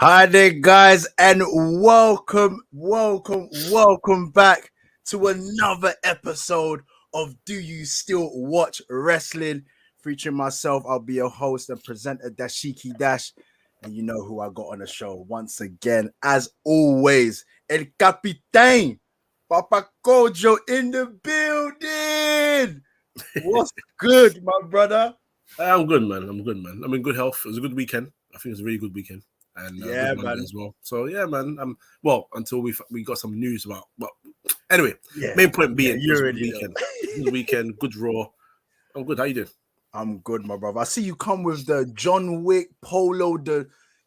Hi there, guys, and welcome back to another episode of Do You Still Watch Wrestling? Featuring myself, I'll be your host and presenter, Dashiki Dash, and you know who I got on the show once again, as always, El Capitan, Papa Kojo in the building. What's good, my brother? I'm good, man. I'm in good health. It was a good weekend. I think it was a really good weekend. And Yeah, good Monday man. as well. So yeah, man. Well, until we got some news about. Well, anyway, Yeah, main point being, you it was a already good know. weekend. Good weekend, good Raw. I'm good. How you doing? I'm good, my brother. I see you come with the John Wick polo.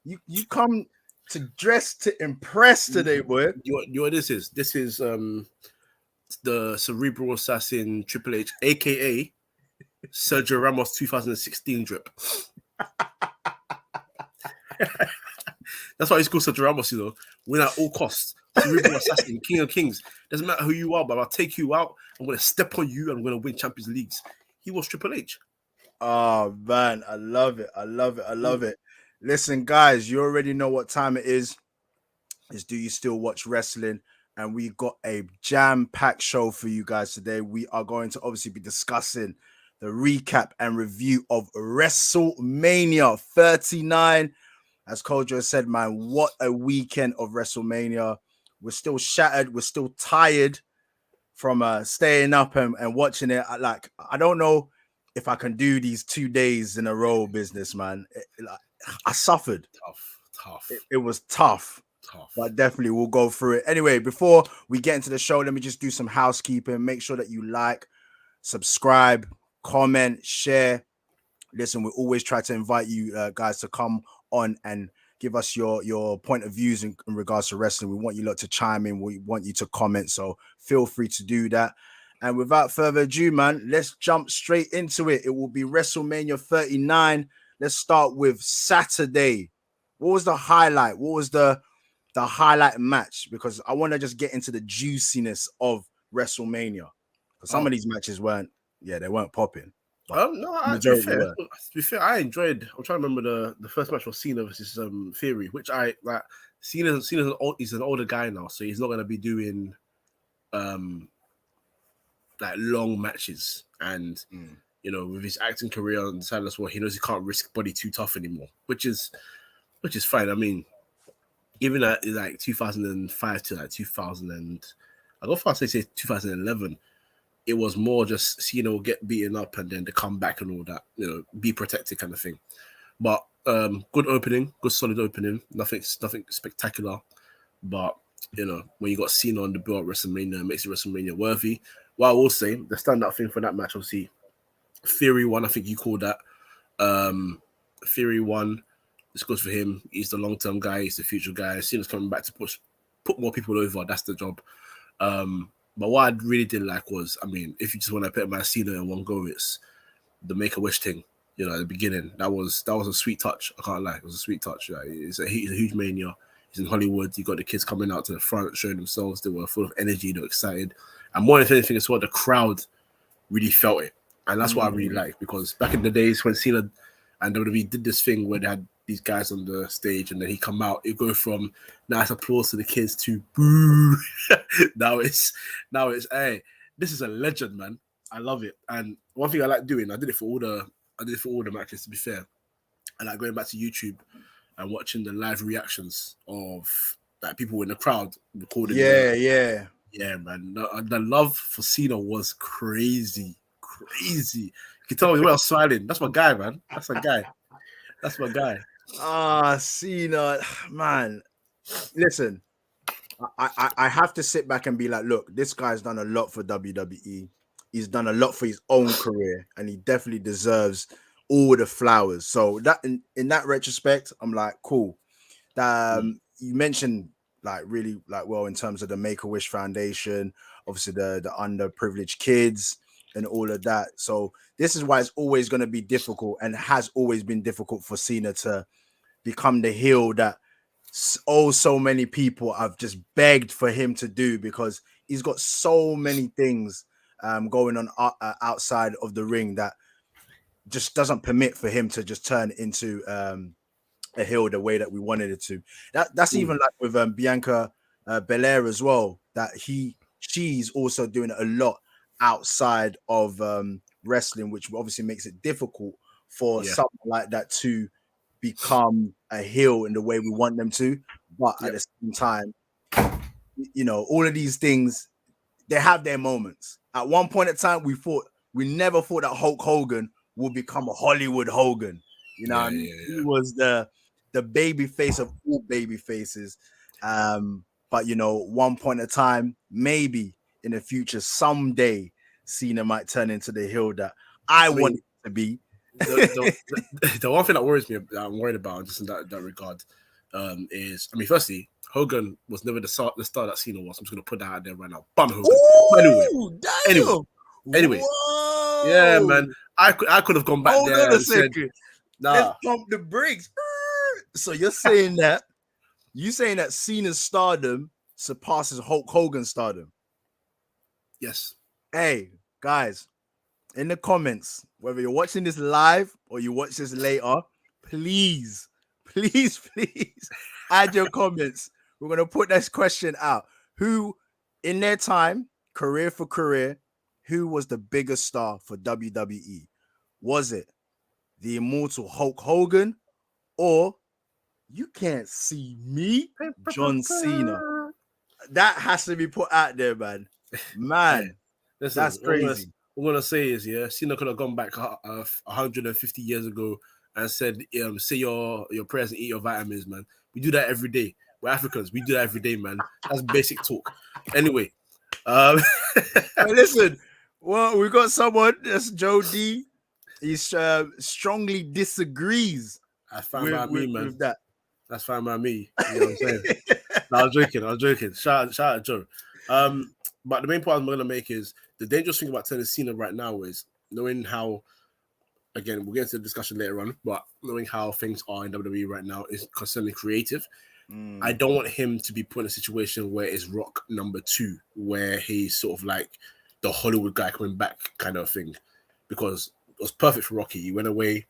You come to dress to impress today, boy. You know what this is? This is the cerebral assassin Triple H, aka Sergio Ramos 2016 drip. That's why he's called Sergio Ramos, you know. Win at all costs. Cerebral assassin, king of kings. Doesn't matter who you are, but I'll take you out. I'm gonna step on you and I'm gonna win Champions Leagues. He was Triple H. Oh man, I love it. Listen, guys, you already know what time it is. It's Do You Still Watch Wrestling? And we got a jam-packed show for you guys today. We are going to obviously be discussing the recap and review of WrestleMania 39. As Kojo said, man, what a weekend of WrestleMania. We're still shattered. We're still tired from staying up and watching it. I don't know if I can do these 2 days in a row business, man. I suffered. Tough. It was tough. But definitely we'll go through it. Anyway, before we get into the show, let me just do some housekeeping. Make sure that you like, subscribe, comment, share. Listen, we always try to invite you guys to come on and give us your point of views in regards to wrestling. We want you lot to chime in. We want you to comment. So feel free to do that. And without further ado, man, let's jump straight into it. It will be WrestleMania 39. Let's start with Saturday. What was the highlight? What was the highlight match? Because I want to just get into the juiciness of WrestleMania. Some of these matches weren't popping. No, to be fair, I enjoyed. I'm trying to remember the first match was Cena versus Theory, which I like. Cena's an older guy now, so he's not gonna be doing like long matches. And you know, with his acting career on the side as well, he knows he can't risk body too tough anymore, which is fine. I mean, even at like 2005 to like 2000 and I go far to say 2011. It was more just Cena will get beaten up and then the comeback and all that, you know, be protected kind of thing. But good opening, good solid opening. Nothing spectacular. But you know, when you got Cena on the bill at WrestleMania, it makes it WrestleMania worthy. Well, I will say the standout thing for that match, obviously, Theory won. I think you called that. Theory won. This goes for him. He's the long-term guy. He's the future guy. Cena's coming back to put more people over. That's the job. But what I really didn't like was, I mean, if you just want to put my Cena in one go, it's the Make-A-Wish thing. You know, at the beginning, that was a sweet touch. I can't lie, it was a sweet touch. Like, he's a huge mania. He's in Hollywood. You got the kids coming out to the front, showing themselves. They were full of energy. They were excited, and more than anything, it's what the crowd really felt it, and that's what I really like. Because back in the days when Cena and WWE did this thing where they had these guys on the stage and then he come out, it go from nice applause to the kids to boo. now it's hey, this is a legend, man. I love it. And one thing I like doing, I did it for all the matches, to be fair. I like going back to YouTube and watching the live reactions of like people in the crowd recording. Yeah, man. The love for Cena was crazy. You can tell me where I was smiling. That's my guy, man. That's my guy. Cena, man. Listen, I have to sit back and be like, look, this guy's done a lot for WWE. He's done a lot for his own career, and he definitely deserves all the flowers. So that in that retrospect, I'm like, cool. You mentioned like really like well in terms of the Make-A-Wish Foundation, obviously the underprivileged kids and all of that. So this is why it's always going to be difficult and has always been difficult for Cena to become the heel that so many people have just begged for him to do, because he's got so many things going on outside of the ring that just doesn't permit for him to just turn into a heel the way that we wanted it to. That's even like with Bianca Belair as well. That she's also doing a lot outside of wrestling, which obviously makes it difficult for something like that to become a heel in the way we want them to. But at the same time, you know, all of these things, they have their moments. At one point in time, we never thought that Hulk Hogan would become a Hollywood Hogan. You know, he was the baby face of all baby faces. But you know, one point in time, maybe in the future, someday, Cena might turn into the heel that I want it to be. The one thing that worries me, that I'm worried about, just in that regard, is, I mean, firstly, Hogan was never the star that Cena was. I'm just gonna put that out there right now. Bum Hogan. Ooh, anyway, whoa. Yeah, man. I could have gone back Hold there on a and said, second. nah. Let's pump the brakes. So you're saying that Cena's stardom surpasses Hulk Hogan's stardom? Yes. Hey, guys, in the comments, whether you're watching this live or you watch this later, please add your comments. We're going to put this question out. Who, in their time, career for career, who was the biggest star for WWE? Was it the immortal Hulk Hogan, or you can't see me, Jhon Cena? That has to be put out there, man. Man, listen, that's crazy. What I'm gonna say is, Cena could have gone back 150 years ago and said, say your prayers and eat your vitamins, man. We do that every day. We're Africans. We do that every day, man. That's basic talk. Anyway, hey, listen. Well, we got someone. That's Joe D. He strongly disagrees. That's fine by me, man. With that. That's fine by me. You know what I'm saying? No, I was joking. Shout out Joe. But the main point I'm going to make is the dangerous thing about turning Cena right now is knowing how, again, we'll get into the discussion later on, but knowing how things are in WWE right now is concerning creative. I don't want him to be put in a situation where it's Rock number 2, where he's sort of like the Hollywood guy coming back kind of thing, because it was perfect for Rocky. He went away.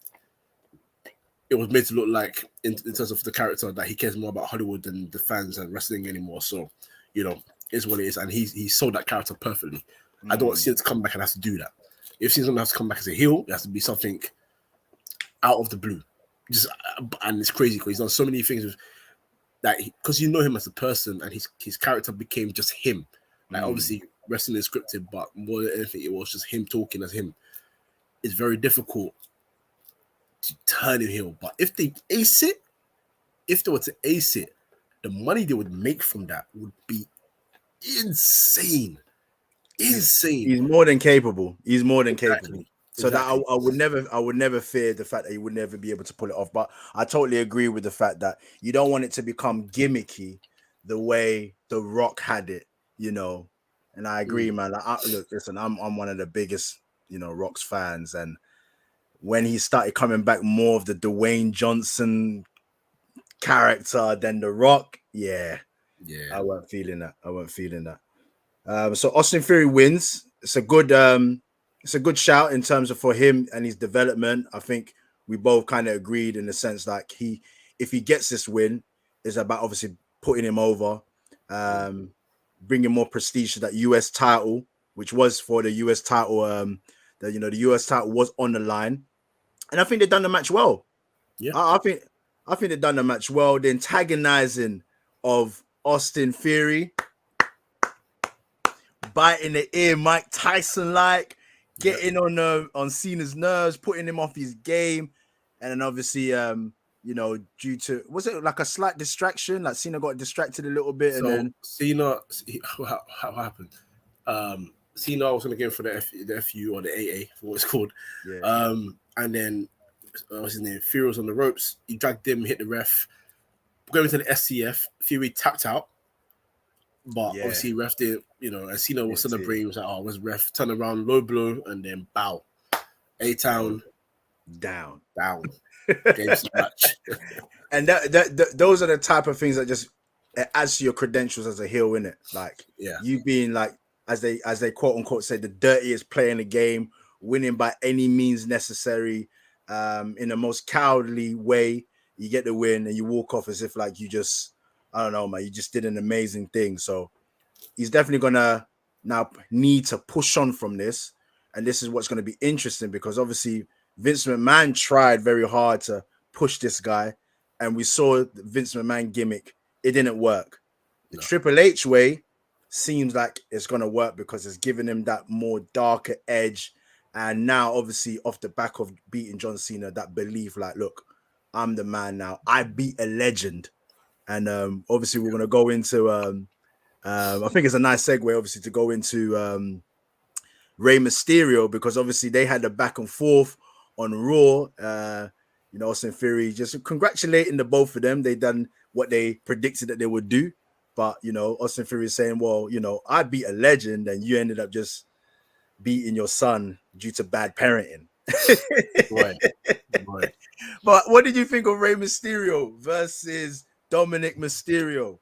It was made to look like, in terms of the character, that he cares more about Hollywood than the fans and wrestling anymore. So, you know, it's what it is. And he sold that character perfectly. I don't want Cena to come back and have to do that. If Cena's going to have to come back as a heel, it has to be something out of the blue. And it's crazy because he's done so many things with that, because you know him as a person, and his character became just him. Like, obviously, wrestling is scripted, but more than anything, it was just him talking as him. It's very difficult to turn him heel. But if they were to ace it, the money they would make from that would be insane. He's more than capable. Exactly. So that I would never fear the fact that he would never be able to pull it off. But I totally agree with the fact that you don't want it to become gimmicky the way The Rock had it, you know. And I agree, man. Look, listen, I'm one of the biggest, you know, Rock's fans, and when he started coming back more of the Dwayne Johnson character than The Rock, I wasn't feeling that. So Austin Theory wins. It's a good shout in terms of for him and his development. I think we both kind of agreed in the sense like if he gets this win, it's about obviously putting him over, bringing more prestige to that US title, which was for the US title. The US title was on the line, and I think they've done the match well. Yeah, I think they've done the match well. The antagonizing of Austin Theory, biting the ear, Mike Tyson like, getting on Cena's nerves, putting him off his game, and then obviously, due to, was it like a slight distraction? Like Cena got distracted a little bit, so and then Cena, what happened? Cena was going to go for the FU or the AA, for what it's called. Yeah. And then what's his name? Fury was on the ropes. He dragged him, hit the ref. Going to the SCF, Fury tapped out. But obviously, ref did, and Cena was celebrating. He was like, "Oh, where's ref?" Turn around, low blow, and then bow. A-Town down. Games match. And those are the type of things that just adds to your credentials as a heel, innit? Like, you being like, as they quote unquote say, the dirtiest player in the game, winning by any means necessary, in the most cowardly way, you get the win, and you walk off as if like you just, I don't know, man, you just did an amazing thing. So he's definitely gonna now need to push on from this, and this is what's going to be interesting because obviously Vince McMahon tried very hard to push this guy, and we saw the Vince McMahon gimmick. It didn't work. The Triple H way seems like it's going to work because it's giving him that more darker edge. And now, obviously, off the back of beating Jhon Cena, that belief, like, look, I'm the man now. I beat a legend. And obviously, we're going to go into, I think it's a nice segue, obviously, to go into Rey Mysterio, because obviously they had a back and forth on Raw. You know, Austin Theory just congratulating the both of them. They done what they predicted that they would do. But, you know, Austin Theory is saying, well, you know, I beat a legend and you ended up just beating your son due to bad parenting. Right. But what did you think of Rey Mysterio versus Dominik Mysterio?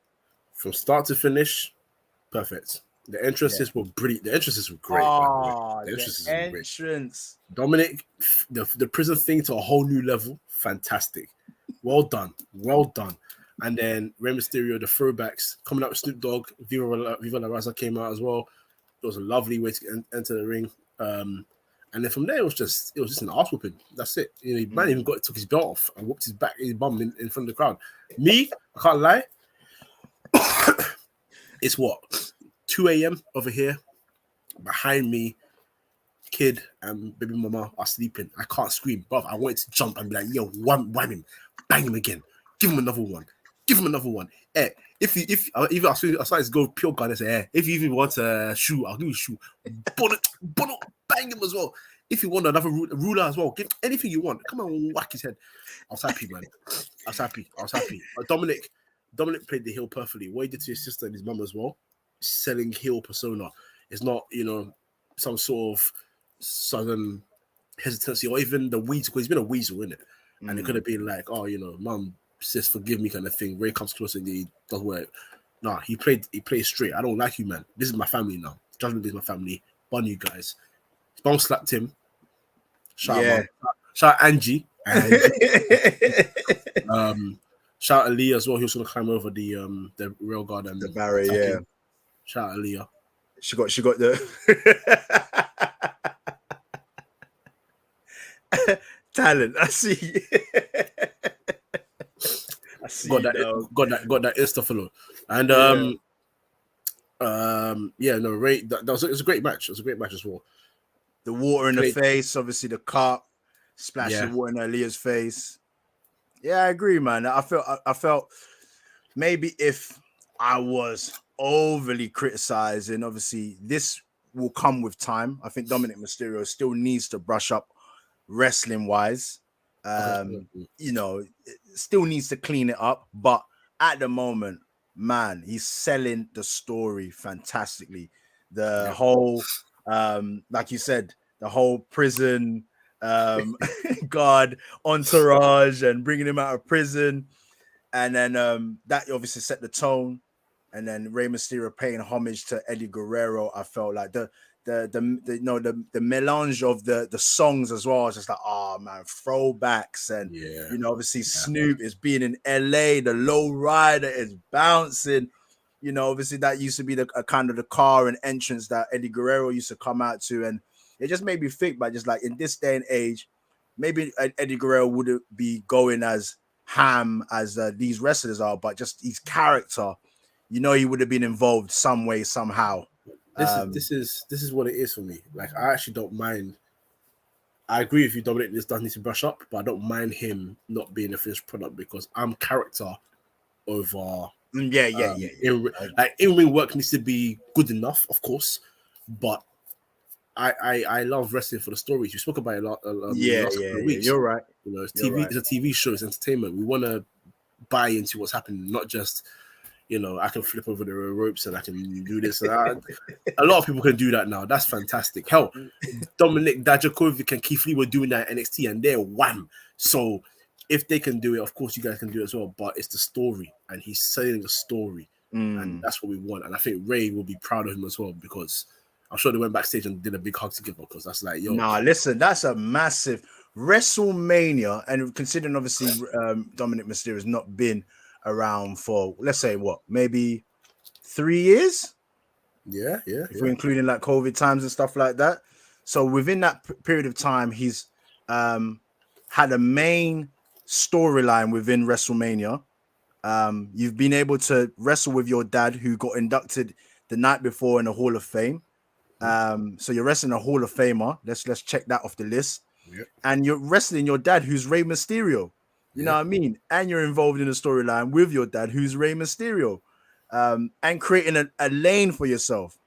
From start to finish, perfect. The entrances were brilliant. The entrances were great. Oh, the entrances were great. Dominik, the prison thing to a whole new level. Fantastic. Well done. And then Rey Mysterio, the throwbacks coming out with Snoop Dogg, Viva La Raza came out as well. It was a lovely way to enter the ring. And then from there, it was just an arse whooping. That's it. You know, man even took his belt off and whooped his bum in front of the crowd. Me, I can't lie. It's what 2 a.m. over here. Behind me, kid and baby mama are sleeping. I can't scream, but I wanted to jump and be like, yo, wham him, bang him again, give him another one. If I started to go pure gun and say, if you even want a shoe, I'll give you a shoe. Bang him as well. If you want another ruler as well, give anything you want. Come on, whack his head. I was happy, man. I was happy. Dominik played the heel perfectly. What he did to his sister and his mum as well, selling heel persona. It's not, you know, some sort of sudden hesitancy or even the weasel, because he's been a weasel, isn't it? And it could have been like, oh, you know, mum, sis, forgive me kind of thing. Ray comes closer and he does work. Nah, he played straight. I don't like you, man. This is my family now. Judgment Day is my family. Bun you guys. Bum slapped him. Shout out Angie. Shout out Aaliyah as well. He was gonna climb over the rail guard and the barrier. Yeah. Shout out Aaliyah. She got the talent. I see. Got that Insta follow. And Ray, it was a great match. It was a great match as well. The water in the face, obviously the cup, splashing water in Aaliyah's face. Yeah, I agree, man. I felt maybe if I was overly criticizing, obviously this will come with time. I think Dominik Mysterio still needs to brush up wrestling wise. You know, still needs to clean it up, but at the moment, man, he's selling the story fantastically. The whole like you said, the whole prison guard entourage and bringing him out of prison, and then that obviously set the tone. And then Rey Mysterio paying homage to Eddie Guerrero. I felt like the melange of the songs as well. It's just like, oh man, throwbacks. And you know, obviously Snoop is being in LA, the low rider is bouncing. You know, obviously that used to be the kind of the car and entrance that Eddie Guerrero used to come out to. And it just made me think, but just like in this day and age, maybe Eddie Guerrero wouldn't be going as ham as these wrestlers are, but just his character, you know, he would have been involved some way, somehow. This is what it is for me. Like, I actually don't mind. I agree with you, Dominik. This does need to brush up, but I don't mind him not being a finished product because I'm character over. In-ring work needs to be good enough, of course, but I love wrestling for the stories. You spoke about it a lot. Weeks. You're right. You know, it's TV. Right. It's a TV show. It's entertainment. We want to buy into what's happening, not just, you know, I can flip over the ropes and I can do this. A lot of people can do that now. That's fantastic. Hell, Dominik Dijakovic and Keith Lee were doing that at NXT and they're wham. So if they can do it, of course you guys can do it as well. But it's the story, and he's selling the story, and that's what we want. And I think Ray will be proud of him as well, because I'm sure they went backstage and did a big hug together, because that's like, yo. Nah, listen, that's a massive WrestleMania, and considering obviously Dominik Mysterio has not been around for, let's say, what, maybe 3 years? Yeah. If we're including like COVID times and stuff like that. So within that period of time, he's had a main storyline within WrestleMania. You've been able to wrestle with your dad, who got inducted the night before in the Hall of Fame. So you're wrestling a Hall of Famer. Let's check that off the list. Yep. And you're wrestling your dad, who's Rey Mysterio. You know what I mean? And you're involved in a storyline with your dad, who's Rey Mysterio, and creating a lane for yourself.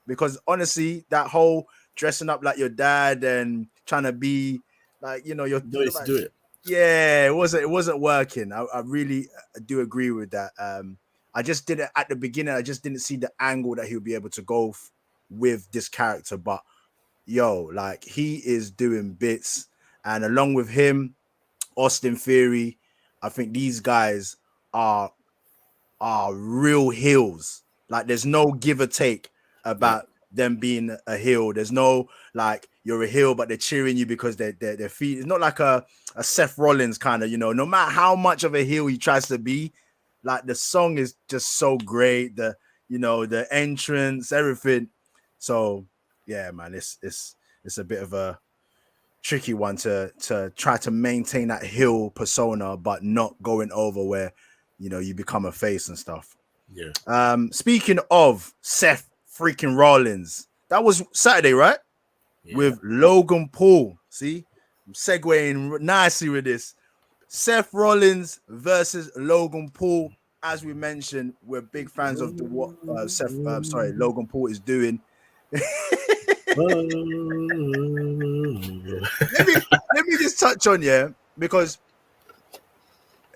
Because honestly, that whole dressing up like your dad and trying to be like, you know, you're Nobody's to do it. Yeah, it wasn't working. I really do agree with that. I just didn't at the beginning. I just didn't see the angle that he'll be able to go with this character. But yo, like, he is doing bits, and along with him, Austin Theory, I think these guys are real heels. Like, there's no give or take about them being a heel. There's no like you're a heel, but they're cheering you because their feet. It's not like a Seth Rollins kind of, you know. No matter how much of a heel he tries to be, like, the song is just so great. The entrance, everything. So yeah, man, it's a bit of a tricky one to try to maintain that heel persona, but not going over where, you know, you become a face and stuff. Yeah. Speaking of Seth freaking Rollins, that was Saturday, right? Yeah. With Logan Paul. See, I'm segueing nicely with this. Seth Rollins versus Logan Paul. As we mentioned, we're big fans of what Logan Paul is doing. let me just touch on, because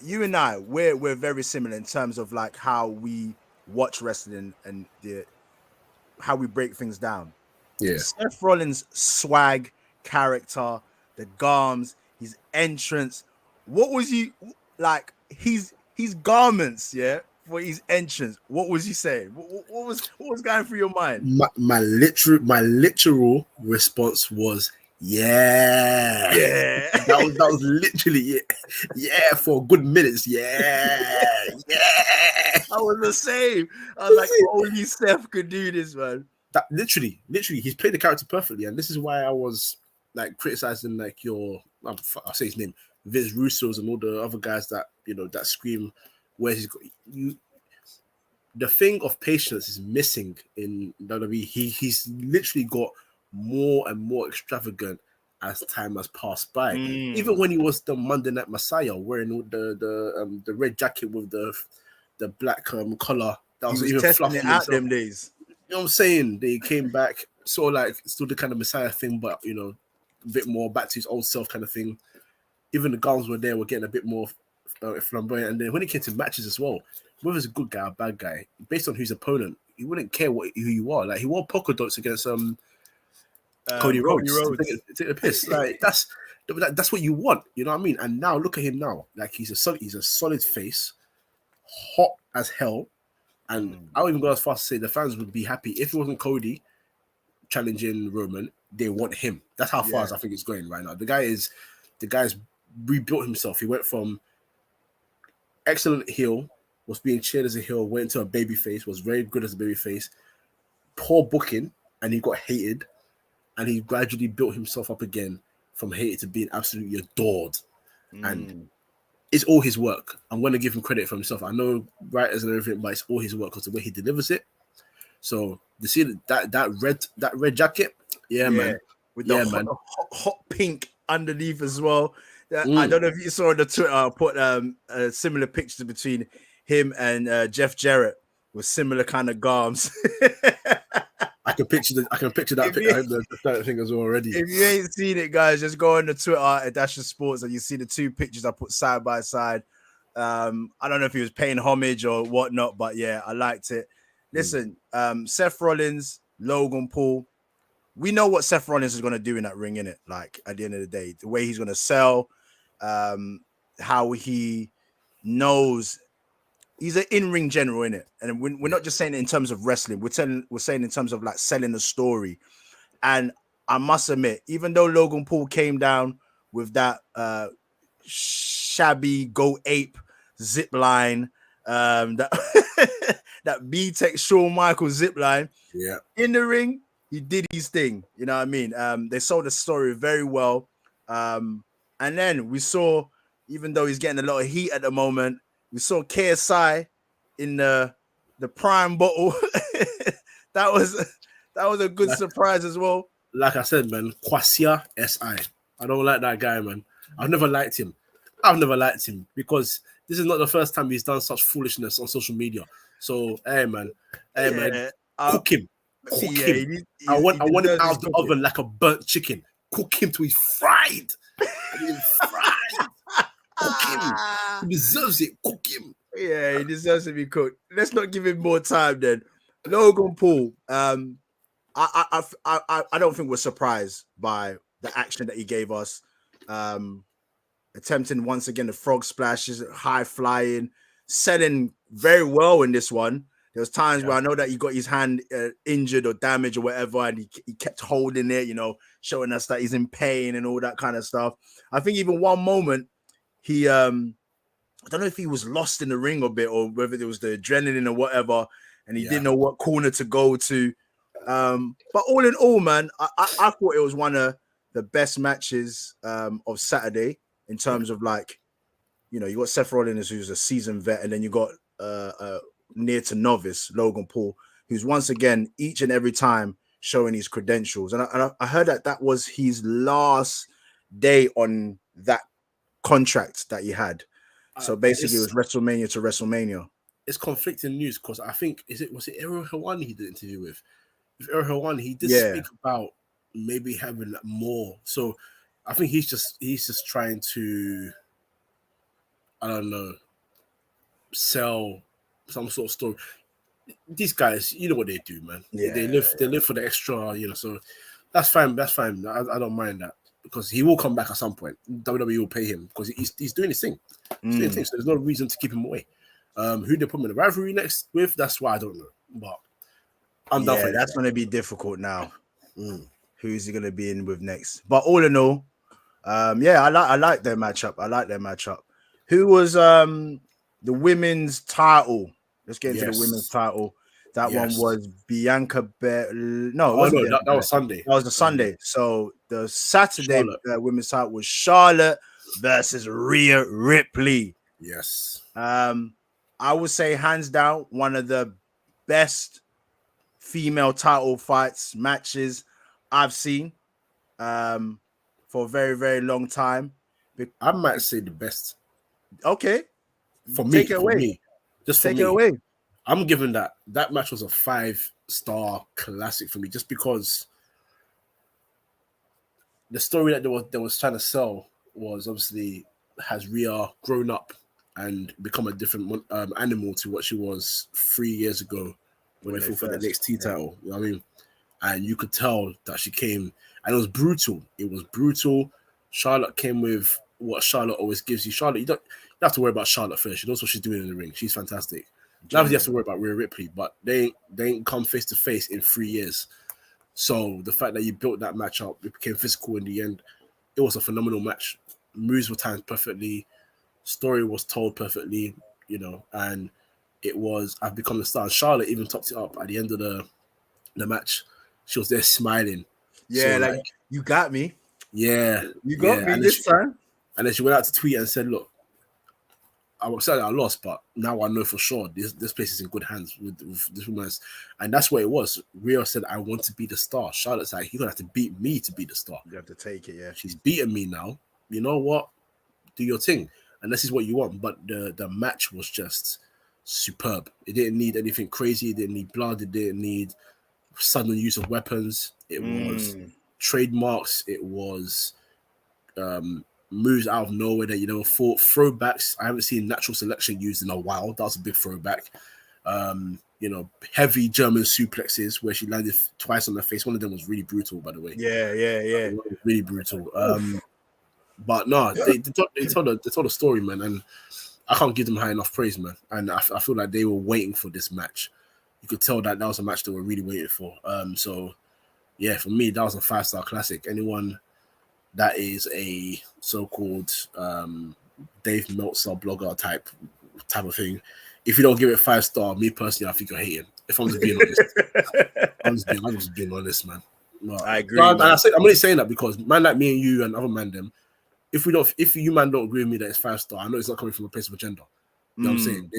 you and I, we're very similar in terms of like how we watch wrestling and how we break things down. Yeah. Seth Rollins' swag, character, the garms, his entrance. What was you like? His garments, for his entrance. What was he saying? What was going through your mind? My literal response was yeah. that was literally it. Yeah, for good minutes. Yeah. I was the same. I was like, only Seth could do this, man. That literally, he's played the character perfectly, and this is why I was like criticizing like I'll say his name, Vince Russo's and all the other guys that, you know, that scream where he's got you. The thing of patience is missing in WWE. He's literally got more and more extravagant as time has passed by. Even when he was the Monday Night Messiah, wearing the red jacket with the black collar, that was even testing fluffy it out them days. You know what I'm saying? They came back, sort of like still the kind of Messiah thing, but, you know, a bit more back to his old self kind of thing. Even the guns were getting a bit more flamboyant. And then when it came to matches as well, whether it's a good guy or a bad guy, based on whose opponent, he wouldn't care who you are. Like, he wore polka dots against Cody Rhodes. Take the piss. Like, that's what you want. You know what I mean? And now look at him now. Like, he's a solid face, hot as hell. And I would even go as far as to say the fans would be happy if it wasn't Cody challenging Roman. They want him. That's how far as I think it's going right now. The guy's rebuilt himself. He went from excellent heel, was being cheered as a heel, went into a baby face, was very good as a baby face, poor booking, and he got hated, and he gradually built himself up again from hated to being absolutely adored. And it's all his work. I'm going to give him credit for himself. I know writers and everything, but it's all his work because the way he delivers it. So you see that red jacket, man, with the hot pink underneath as well. I don't know if you saw on the Twitter. I put a similar picture between him and Jeff Jarrett with similar kind of garms. I can picture that thing as well already. If you ain't seen it, guys, just go on the Twitter at Dasher Sports and you see the two pictures I put side by side. I don't know if he was paying homage or whatnot, but yeah, I liked it. Listen, Seth Rollins, Logan Paul. We know what Seth Rollins is going to do in that ring, innit? Like, at the end of the day, the way he's going to sell, how he knows. He's an in-ring general, innit? And we're not just saying it in terms of wrestling. We're saying in terms of like selling the story. And I must admit, even though Logan Paul came down with that shabby go ape zip line, that that B-Tech Shawn Michaels zip line. Yeah. In the ring, he did his thing. You know what I mean? They sold the story very well. And then we saw, even though he's getting a lot of heat at the moment, we saw KSI in the prime bottle. that was a good surprise as well. Like I said, man, Kwasia SI. I don't like that guy, man. I've never liked him because this is not the first time he's done such foolishness on social media. So, hey, man, cook him. I want him out of the oven like a burnt chicken. Cook him till he's fried. Cook him. He deserves it. Cook him. Yeah, he deserves to be cooked. Let's not give him more time then. Logan Paul. I don't think we're surprised by the action that he gave us. Attempting once again the frog splashes, high flying, selling very well in this one. There was times where I know that he got his hand injured or damaged or whatever, and he kept holding it, you know, showing us that he's in pain and all that kind of stuff. I think even one moment he, I don't know if he was lost in the ring a bit or whether it was the adrenaline or whatever, and he didn't know what corner to go to. But all in all, man, I thought it was one of the best matches of Saturday in terms of, like, you know, you got Seth Rollins, who's a seasoned vet, and then you got near to novice Logan Paul, who's once again each and every time showing his credentials. And I heard that was his last day on that contract that he had. So basically, it was WrestleMania to WrestleMania. It's conflicting news because I think was it Ariel Helwani he did an interview with? With Ariel Helwani, he did speak about maybe having more. So I think he's just trying to, I don't know, sell some sort of story. These guys, you know what they do, man. Yeah. They live for the extra, you know. So that's fine. That's fine. I don't mind that because he will come back at some point. WWE will pay him because he's doing his thing. He's doing his thing. So there's no reason to keep him away. Who they put him in the rivalry next with? That's why I don't know. But I'm down for that. That's going to be difficult now. Who's he going to be in with next? But all in all, I like their matchup. Who was the women's title? Let's get into the women's title. That one was Bianca Belair. No, that was Sunday. That was the Sunday. So the Saturday women's title was Charlotte versus Rhea Ripley. Yes. I would say hands down one of the best female title fights matches I've seen for a very, very long time. I might say the best. Okay. For me, take it away. I'm giving that match was a 5-star classic for me, just because the story that they was trying to sell was obviously has Rhea grown up and become a different animal to what she was 3 years ago when they fought for the NXT title. You know what I mean? And you could tell that she came, and it was brutal. Charlotte came with what Charlotte always gives you. Charlotte, you don't have to worry about Charlotte first. She knows what she's doing in the ring. She's fantastic. Now you have to worry about Rhea Ripley, but they ain't come face to face in 3 years. So the fact that you built that match up, it became physical in the end. It was a phenomenal match. Moves were timed perfectly. Story was told perfectly, you know, and it was I've become the star. Charlotte even topped it up at the end of the match. She was there smiling. Yeah, so, like you got me. Yeah. You got me this time. And then she went out to tweet and said, look, I'm upset that I lost, but now I know for sure this place is in good hands with this woman. And that's what it was. Rhea said, I want to be the star. Charlotte's like, you're going to have to beat me to be the star. You have to take it, yeah. She's beaten me now. You know what? Do your thing. And this is what you want. But the match was just superb. It didn't need anything crazy. It didn't need blood. It didn't need sudden use of weapons. It was trademarks. It was moves out of nowhere that you never fought. Throwbacks. I haven't seen natural selection used in a while. That was a big throwback. You know, heavy German suplexes where she landed twice on her face. One of them was really brutal, by the way. Yeah. Really brutal. But no, they told a story, man, and I can't give them high enough praise, man. And I feel like they were waiting for this match. You could tell that was a match they were really waiting for. So yeah, for me, that was a 5-star classic. Anyone that is a so-called Dave Meltzer blogger type of thing. If you don't give it 5-star, me personally, I think you're hating. If I'm just being honest, I'm just being honest, man. I agree. I'm only saying that because man like me and you and other man them, if you man don't agree with me that it's 5-star, I know it's not coming from a place of agenda. You know what I'm saying?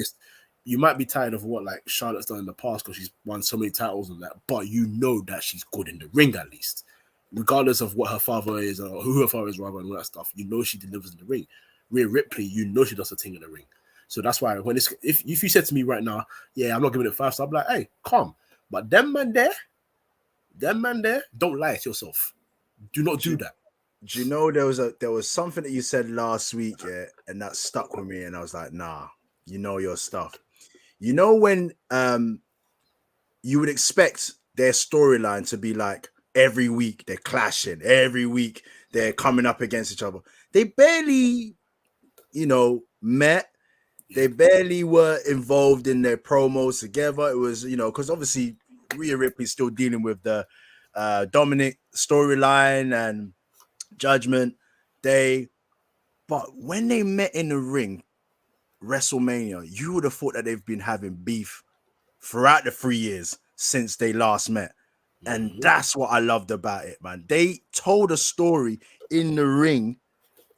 You might be tired of what like Charlotte's done in the past because she's won so many titles and that, but you know that she's good in the ring at least, regardless of what her father is or who her father is, rather, and all that stuff. You know she delivers in the ring. Rhea Ripley, you know she does her thing in the ring. So that's why when if you said to me right now, yeah, I'm not giving it 5-star, I'm like, hey, calm. But them man there, don't lie to yourself. Do not do that. Do you know there was something that you said last week, yeah, and that stuck with me, and I was like, nah, you know your stuff. You know when you would expect their storyline to be like every week they're clashing, every week they're coming up against each other. They barely, met. They barely were involved in their promos together. It was, because obviously Rhea Ripley's still dealing with the Dominik storyline and Judgment Day. But when they met in the ring, WrestleMania, you would have thought that they've been having beef throughout the 3 years since they last met. And that's what I loved about it, man. They told a story in the ring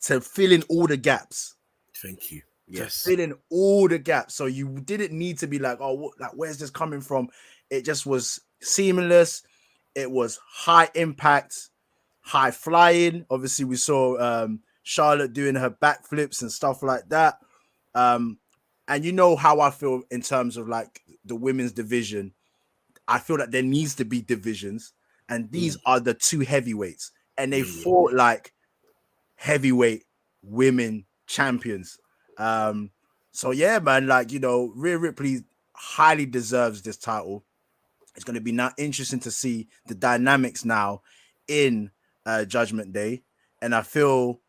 to fill in all the gaps. Thank you. Yes, fill in all the gaps. So you didn't need to be like, oh, where's this coming from? It just was seamless. It was high impact, high flying. Obviously, we saw Charlotte doing her backflips and stuff like that. And you know how I feel in terms of like the women's division. I feel that there needs to be divisions, and these are the two heavyweights, and they fought like heavyweight women champions. So yeah, man, like, Rhea Ripley highly deserves this title. It's going to be now interesting to see the dynamics now in Judgment Day, and I feel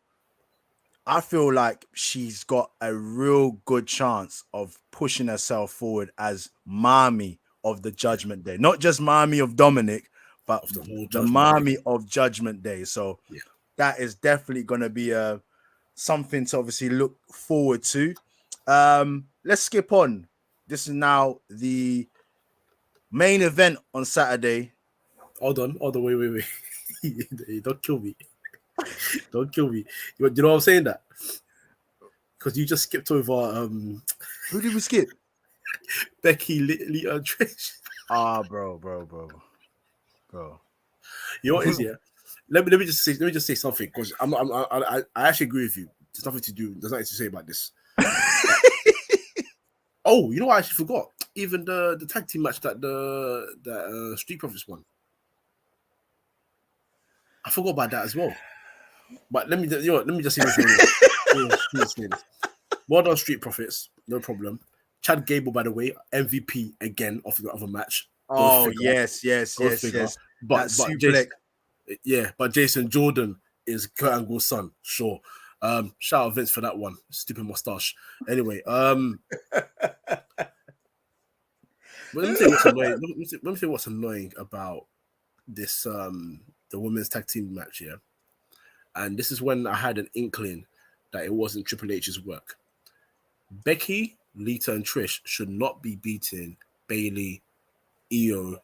like she's got a real good chance of pushing herself forward as mommy of the Judgment Day, not just mommy of Dominik, but the mommy of Judgment Day. So that is definitely going to be something to obviously look forward to. Let's skip on. This is now the main event on Saturday. Hold on, wait. Don't kill me. Don't kill me. You know what I'm saying that? Because you just skipped over Who did we skip? Becky, Lita, and Trish. Bro. You know what is, yeah? Let me just say something, because I actually agree with you. There's nothing to say about this. Oh, you know what? I actually forgot. Even the tag team match that the Street Profits won. I forgot about that as well. But let me just say this. Well done, Street Profits. No problem. Chad Gable, by the way, MVP again of the other match. Oh, yes. But Jason Jordan is Kurt Angle's son. Sure. Shout out Vince for that one. Stupid mustache. Anyway, but let me tell you what's annoying about this the women's tag team match here. And this is when I had an inkling that it wasn't Triple H's work. Becky, Lita, and Trish should not be beating Bayley, Io,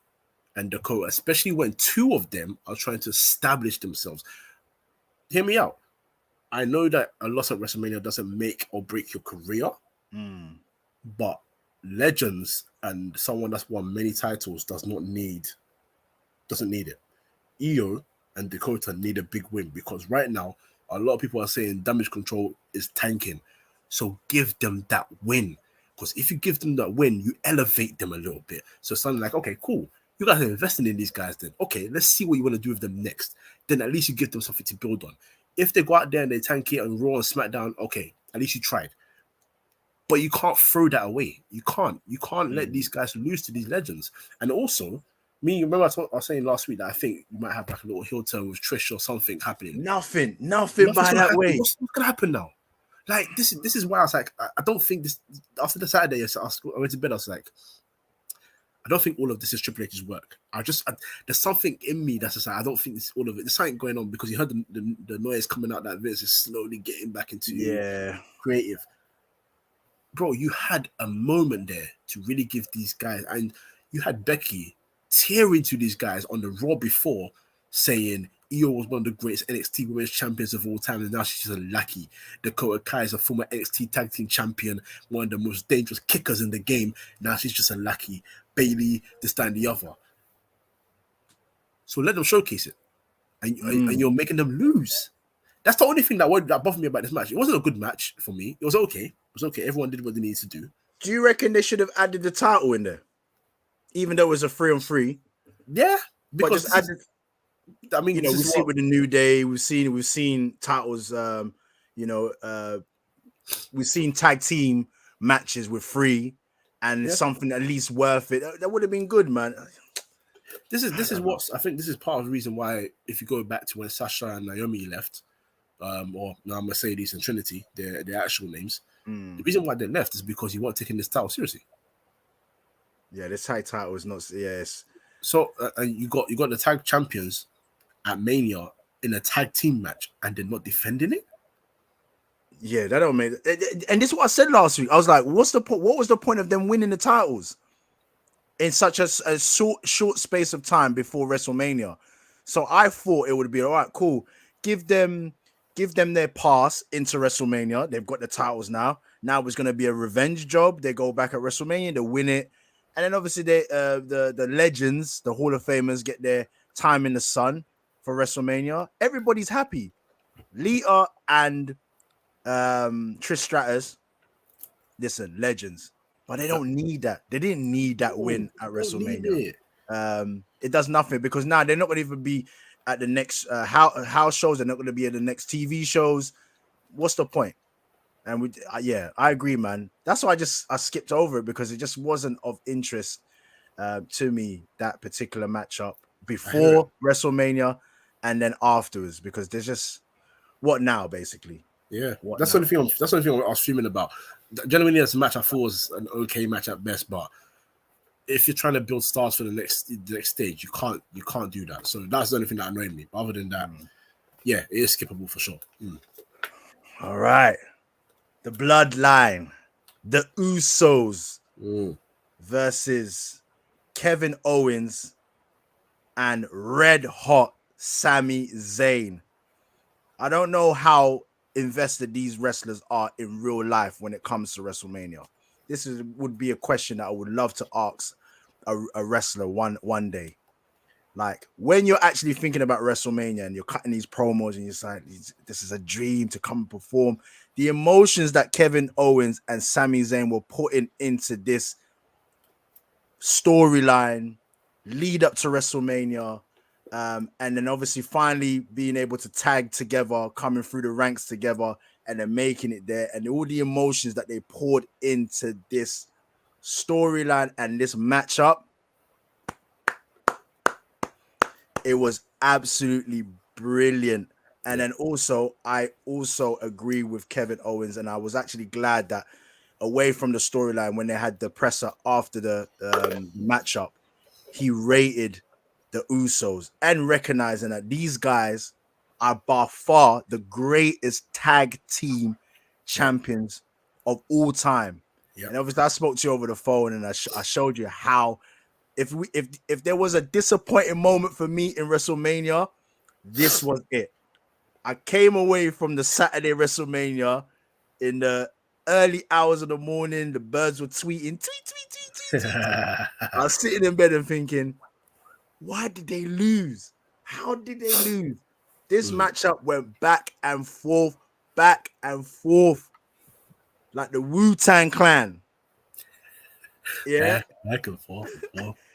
and Dakota, especially when two of them are trying to establish themselves. Hear me out. I know that a loss at WrestleMania doesn't make or break your career, but legends and someone that's won many titles doesn't need it. Io and Dakota need a big win, because right now a lot of people are saying Damage Control is tanking. So give them that win, because if you give them that win, you elevate them a little bit. So it's something like, okay, cool, you guys are investing in these guys then. Okay, let's see what you want to do with them next. Then at least you give them something to build on. If they go out there and they tank it on Raw and SmackDown, okay, at least you tried. But you can't throw that away. You can't let these guys lose to these legends. And also, remember I was saying last week that I think you might have like a little heel turn with Trish or something happening. Nothing by that way. What's gonna happen now? Like this is why I was like, I don't think this. After the Saturday, I went to bed. I was like, I don't think all of this is Triple H's work. There's something in me that's just like, I don't think it's all of it. There's something going on because you heard the noise coming out that Vince is slowly getting back into creative. Bro, you had a moment there to really give these guys, and you had Becky tear into these guys on the Raw before, saying Io was one of the greatest NXT Women's Champions of all time, and now she's just a lackey. Dakota Kai is a former NXT Tag Team Champion, one of the most dangerous kickers in the game. Now she's just a lackey. Bayley, this, that, and the other. So let them showcase it, and you're making them lose. That's the only thing that bothered me about this match. It wasn't a good match for me. It was okay. It was okay. Everyone did what they needed to do. Do you reckon they should have added the title in there, even though it was a 3-on-3? Yeah, because just added. I mean, we've seen it with the New Day. We've seen titles. We've seen tag team matches with 3, and something at least worth it. That would have been good, man. This is what I think. This is part of the reason why, if you go back to when Sasha and Naomi left, or now Mercedes and Trinity, their actual names, the reason why they left is because you weren't taking this title seriously. Yeah, this tag title is not. Yes. So you got the tag champions at Mania in a tag team match, and they're not defending it. Yeah, that don't make. And this is what I said last week. I was like, "What's the point? What was the point of them winning the titles in such a short space of time before WrestleMania?" So I thought it would be all right, cool. Give them their pass into WrestleMania. They've got the titles now. Now it's going to be a revenge job. They go back at WrestleMania, they win it, and then obviously the legends, the Hall of Famers, get their time in the sun for WrestleMania. Everybody's happy. Lita and Trish Stratus, listen, legends, but they don't need that. They didn't need that win at WrestleMania. It does nothing because now they're not going to even be at the next house shows. They're not going to be at the next TV shows. What's the point? And I agree, man. That's why I skipped over it because it just wasn't of interest to me, that particular matchup before WrestleMania and then afterwards, because there's just what now, basically. Yeah, that's the only thing I was fuming about. Generally, this match I thought was an okay match at best, but if you're trying to build stars for the next stage, you can't do that. So that's the only thing that annoyed me. But other than that, yeah, it is skippable for sure. All right, the Bloodline, the Usos versus Kevin Owens and Red Hot Sami Zayn. I don't know how invested these wrestlers are in real life when it comes to WrestleMania. This would be a question that I would love to ask a wrestler one day. Like, when you're actually thinking about WrestleMania and you're cutting these promos and you're saying, this is a dream to come and perform, the emotions that Kevin Owens and Sami Zayn were putting into this storyline lead up to WrestleMania, and then obviously finally being able to tag together, coming through the ranks together, and then making it there, and all the emotions that they poured into this storyline and this matchup, it was absolutely brilliant. And then I also agree with Kevin Owens, and I was actually glad that away from the storyline, when they had the presser after the matchup, he rated the Usos and recognizing that these guys are by far the greatest tag team champions of all time. Yep. And obviously I spoke to you over the phone and I showed you how if there was a disappointing moment for me in WrestleMania, this was it. I came away from the Saturday WrestleMania in the early hours of the morning. The birds were tweeting, tweet. I was sitting in bed and thinking, why did they lose? How did they lose? This matchup went back and forth, like the Wu-Tang Clan. Yeah, back and forth,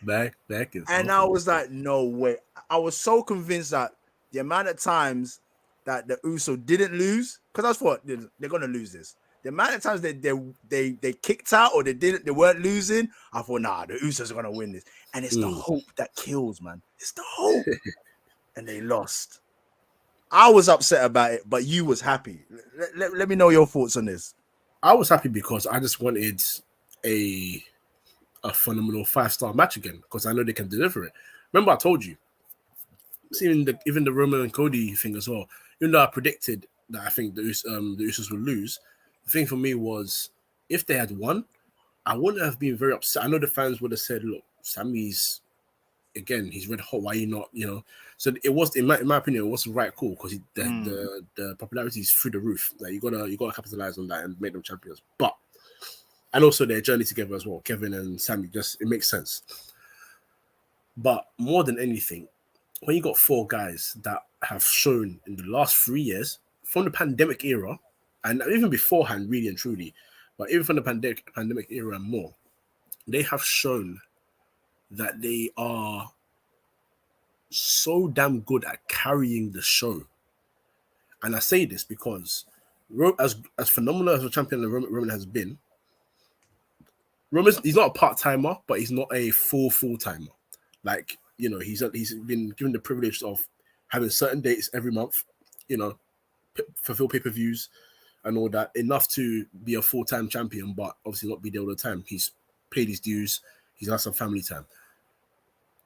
back and forth. And I was like, no way. I was so convinced that the amount of times that the Uso didn't lose, because I thought they're gonna lose this. The amount of times they kicked out or they weren't losing, I thought, nah, the Usos are gonna win this. And it's the hope that kills, man. It's the hope. And they lost. I was upset about it, but you was happy. Let me know your thoughts on this. I was happy because I just wanted a a phenomenal 5-star match again because I know they can deliver it. Remember, I told you, seeing even the Roman and Cody thing as well. Even though I predicted that I think the Usos would lose, the thing for me was if they had won, I wouldn't have been very upset. I know the fans would have said, "Look, Sammy's again, he's red hot. Why you not?" You know. So it was, in my opinion, it was right cool because the popularity is through the roof. Like you gotta capitalize on that and make them champions. But and also their journey together as well, Kevin and Sami. Just it makes sense. But more than anything, when you got 4 guys that have shown in the last 3 years from the pandemic era, and even beforehand, really and truly, but even from the pandemic era and more, they have shown that they are so damn good at carrying the show. And I say this because as phenomenal as a champion Roman has been, he's not a part-timer, but he's not a full-timer. Like, you know, he's been given the privilege of having certain dates every month, you know, fulfill pay-per-views and all that, enough to be a full-time champion, but obviously not be there all the time. He's paid his dues. He's had some family time.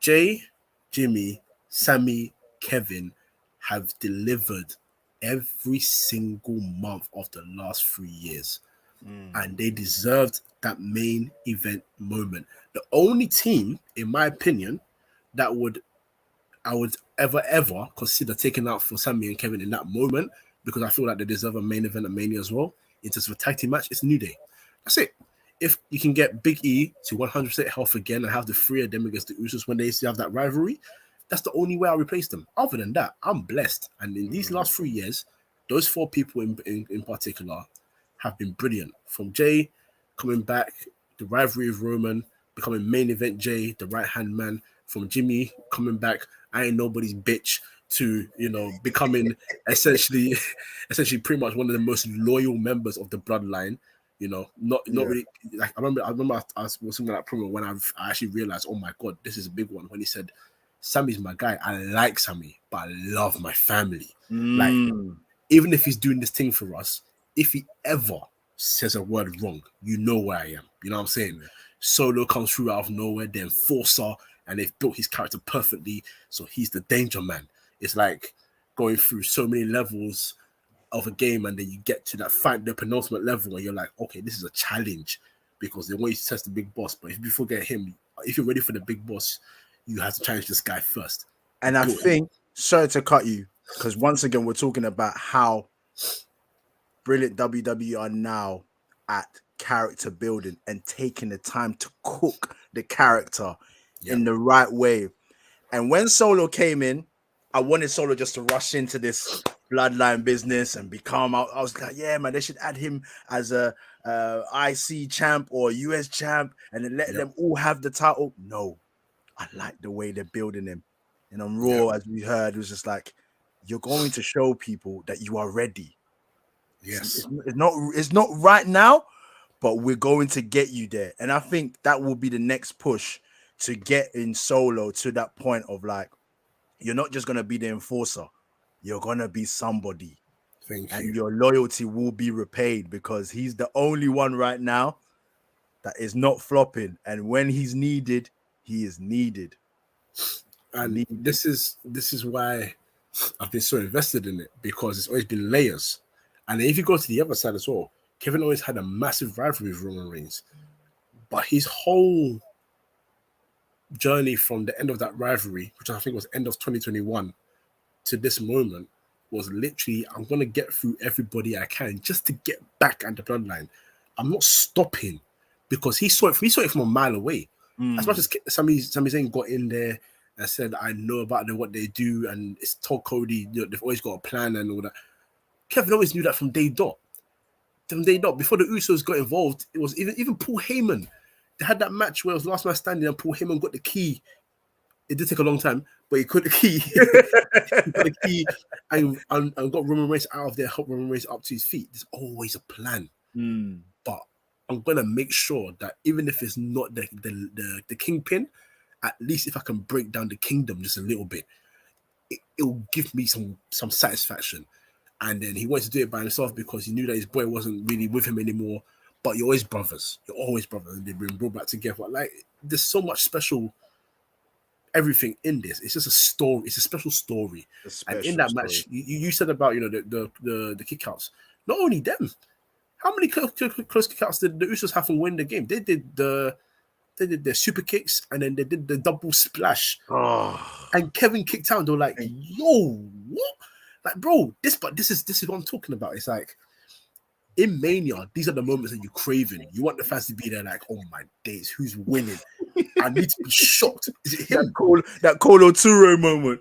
Jay, Jimmy, Sami, Kevin have delivered every single month of the last 3 years. And they deserved that main event moment. The only team, in my opinion, that I would ever consider taking out for Sami and Kevin in that moment, because I feel like they deserve a main event at Mania as well, in terms of a tag team match, it's New Day. That's it. If you can get Big E to 100% health again and have the 3 of them against the Usos when they still have that rivalry, that's the only way I'll replace them. Other than that, I'm blessed. And in these last 3 years, those 4 people in particular have been brilliant. From Jay coming back, the rivalry of Roman, becoming main event Jay, the right-hand man, from Jimmy coming back, I ain't nobody's bitch, to, you know, becoming essentially pretty much one of the most loyal members of the bloodline. You know, not really. Like I remember I was watching that promo when I actually realized, oh my god, this is a big one. When he said, "Sammy's my guy. I like Sami, but I love my family." Like, even if he's doing this thing for us, if he ever says a word wrong, you know where I am. You know what I'm saying? Solo comes through out of nowhere, the enforcer, and they've built his character perfectly. So he's the danger man. It's like going through so many levels of a game, and then you get to that fight, the penultimate level, where you're like, okay, this is a challenge, because they want you to test the big boss. But if you forget him, if you're ready for the big boss, you have to challenge this guy first. And I think, sorry to cut you, because once again, we're talking about how brilliant WWE are now at character building and taking the time to cook the character in the right way. And when Solo came in, I wanted Solo just to rush into this bloodline business and become. I was like, yeah, man, they should add him as a IC champ or US champ, and then let them all have the title. No, I like the way they're building him. And on Raw, as we heard, it was just like, you're going to show people that you are ready. Yes, it's not right now, but we're going to get you there. And I think that will be the next push to get in Solo to that point of like, you're not just going to be the enforcer. You're going to be somebody. And your loyalty will be repaid, because he's the only one right now that is not flopping. And when he's needed, he is needed. And this is why I've been so invested in it, because it's always been layers. And if you go to the other side as well, Kevin always had a massive rivalry with Roman Reigns. But his whole journey from the end of that rivalry, which I think was end of 2021, to this moment, was literally, I'm going to get through everybody I can just to get back at the bloodline. I'm not stopping, because he saw it from a mile away. As much as Sami Zayn got in there and said, I know about what they do, and it's told Cody, you know, they've always got a plan and all that. Kevin always knew that from day dot. Before the Usos got involved, it was even Paul Heyman. They had that match where it was last man standing and Paul Heyman got the key. It did take a long time, but he got the key. He got the key and got Roman Reigns out of there, helped Roman Reigns up to his feet. There's always a plan. But I'm going to make sure that even if it's not the kingpin, at least if I can break down the kingdom just a little bit, it will give me some satisfaction. And then he wanted to do it by himself because he knew that his boy wasn't really with him anymore. but you're always brothers. You're always brothers, and they've been brought back together. Like, there's so much special everything in this. It's just a story. It's a special story. And in that match, you said about, you know, the kickouts. Not only them. How many close kickouts did the Usos have to win the game? They did their super kicks, and then they did the double splash. Oh. And Kevin kicked out, and they're like, yo, what? Like, bro, this is what I'm talking about. It's like, in Mania, these are the moments that you're craving. You want the fans to be there like, oh my days, who's winning? I need to be shocked. Is it him? That Colo Turo moment.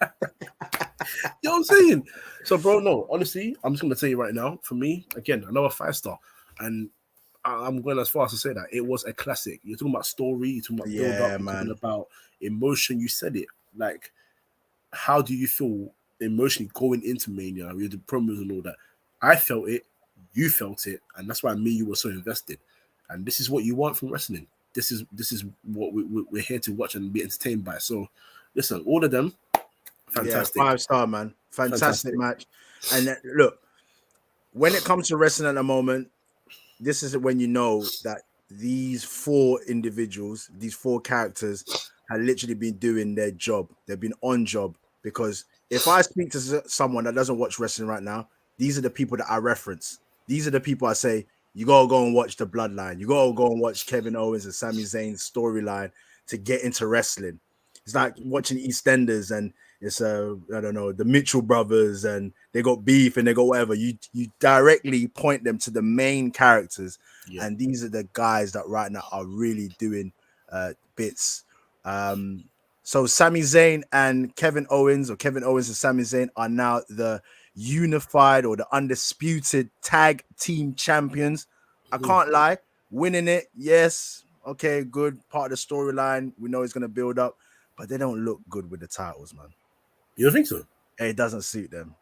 You know what I'm saying? So, bro, no, honestly, I'm just going to tell you right now, for me, again, another 5-star. And I'm going as far as to say that it was a classic. You're talking about story, you're talking about build-up, you're talking about emotion. You said it. Like, how do you feel emotionally going into Mania with the promos and all that? I felt it, you felt it, and that's why you were so invested. And this is what you want from wrestling. This is what we're here to watch and be entertained by. So, listen, all of them, fantastic. Yeah, 5-star, man. Fantastic match. And look, when it comes to wrestling at the moment, this is when you know that these 4 individuals, these 4 characters, have literally been doing their job. They've been on job. Because if I speak to someone that doesn't watch wrestling right now, these are the people that I reference. These are the people I say, you gotta go and watch the Bloodline. You gotta go and watch Kevin Owens and Sami Zayn's storyline to get into wrestling. It's like watching EastEnders, and it's I don't know, the Mitchell brothers, and they got beef and they got whatever. You directly point them to the main characters, and these are the guys that right now are really doing bits. So Sami Zayn and Kevin Owens, or Kevin Owens and Sami Zayn, are now the unified or the undisputed tag team champions. I can't lie, winning it, yes, okay, good, part of the storyline. We know it's going to build up, but they don't look good with the titles, man. You don't think so? It doesn't suit them.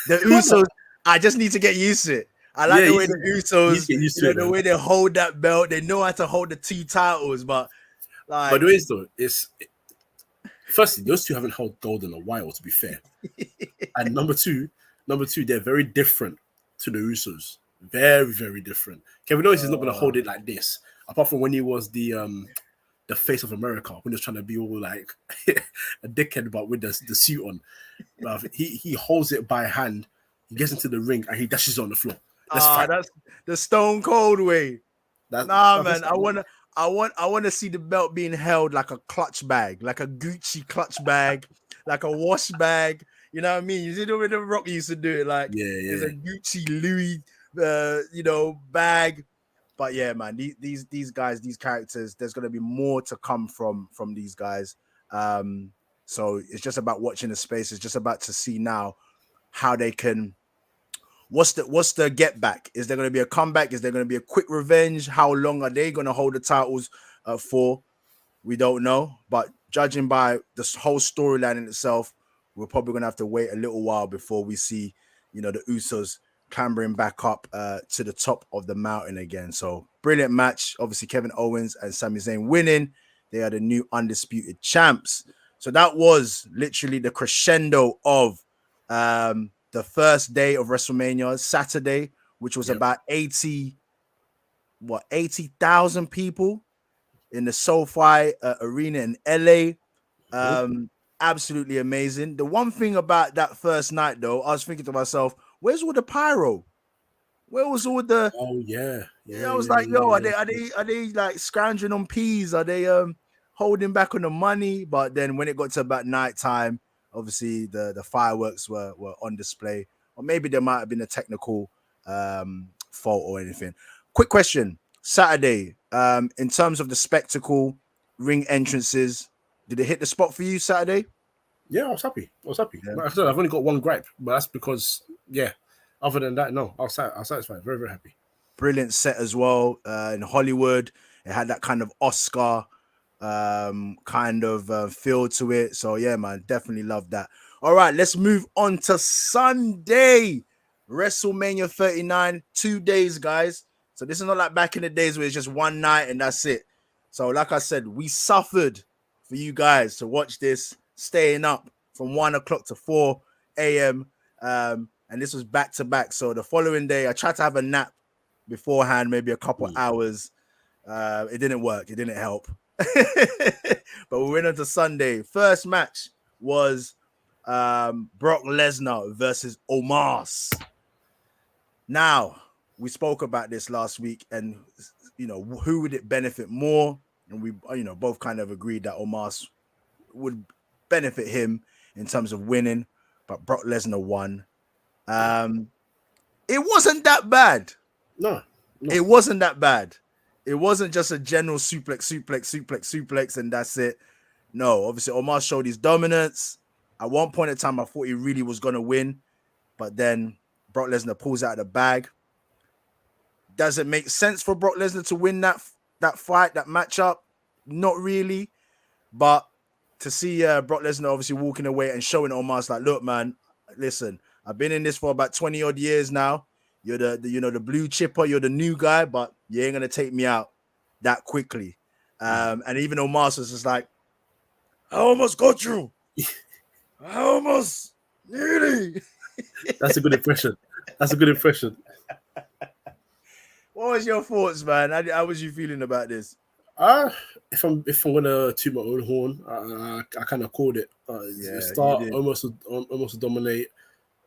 The Usos, I just need to get used to it. I like the way the Usos, the way they hold that belt. They know how to hold the 2 titles, but like, but the way is though, firstly, those 2 haven't held gold in a while, to be fair. And number two, they're very different to the Usos. Very, very different. Kevin Owens is not going to hold it like this, apart from when he was the face of America, when he was trying to be all like a dickhead, but with the suit on. He holds it by hand. He gets into the ring and he dashes on the floor. That's the Stone Cold way. Man, I want to see the belt being held like a clutch bag, like a Gucci clutch bag, like a wash bag. You know what I mean? You see the way the Rock used to do it, like it's a Gucci Louis, bag. But yeah, man, these guys, these characters, there's gonna be more to come from these guys. So it's just about watching the space. It's just about to see now how they can. What's the get back? Is there going to be a comeback? Is there going to be a quick revenge? How long are they going to hold the titles for? We don't know. But judging by this whole storyline in itself, we're probably going to have to wait a little while before we see, the Usos clambering back up to the top of the mountain again. So brilliant match. Obviously, Kevin Owens and Sami Zayn winning. They are the new undisputed champs. So that was literally the crescendo of the first day of WrestleMania, Saturday, which was about 80,000 people in the SoFi arena in LA. Absolutely amazing. The one thing about that first night, though, I was thinking to myself, where's all the pyro? Where was all the? Oh yeah. I was like, are they like scrounging on peas? Are they holding back on the money? But then when it got to about nighttime, obviously the fireworks were on display, or maybe there might have been a technical fault or anything. Quick question: Saturday, in terms of the spectacle, ring entrances, did it hit the spot for you Saturday? Yeah, I was happy. Yeah. Like I said, I've only got one gripe, but that's because other than that, no, I was satisfied. Very, very happy. Brilliant set as well. In Hollywood, it had that kind of Oscar kind of feel to it. So yeah, man, definitely love that. All right, let's move on to Sunday. WrestleMania 39, 2 days, guys. So this is not like back in the days where it's just one night and that's it. So like I said, we suffered for you guys to watch this, staying up from 1 o'clock to 4 a.m. And and this was back to back. So the following day, I tried to have a nap beforehand, maybe a couple hours. It didn't work. It didn't help. But we went on to Sunday. First match was Brock Lesnar versus Omos. Now, we spoke about this last week, and who would it benefit more? And we both kind of agreed that Omos would benefit him in terms of winning, but Brock Lesnar won. It wasn't that bad. No, it wasn't that bad. It wasn't just a general suplex, and that's it. No, obviously Omos showed his dominance. At one point in time, I thought he really was going to win, but then Brock Lesnar pulls out of the bag. Does it make sense for Brock Lesnar to win that fight, that matchup? Not really. But to see Brock Lesnar obviously walking away and showing Omos like, look, man, listen, I've been in this for about 20 odd years now. You're the blue chipper, you're the new guy, but you ain't gonna take me out that quickly. And even Omos was just like, I almost got you. I almost nearly. That's a good impression. What was your thoughts, man? How was you feeling about this? If I'm gonna toot my own horn, I kind of called it. Start almost to dominate.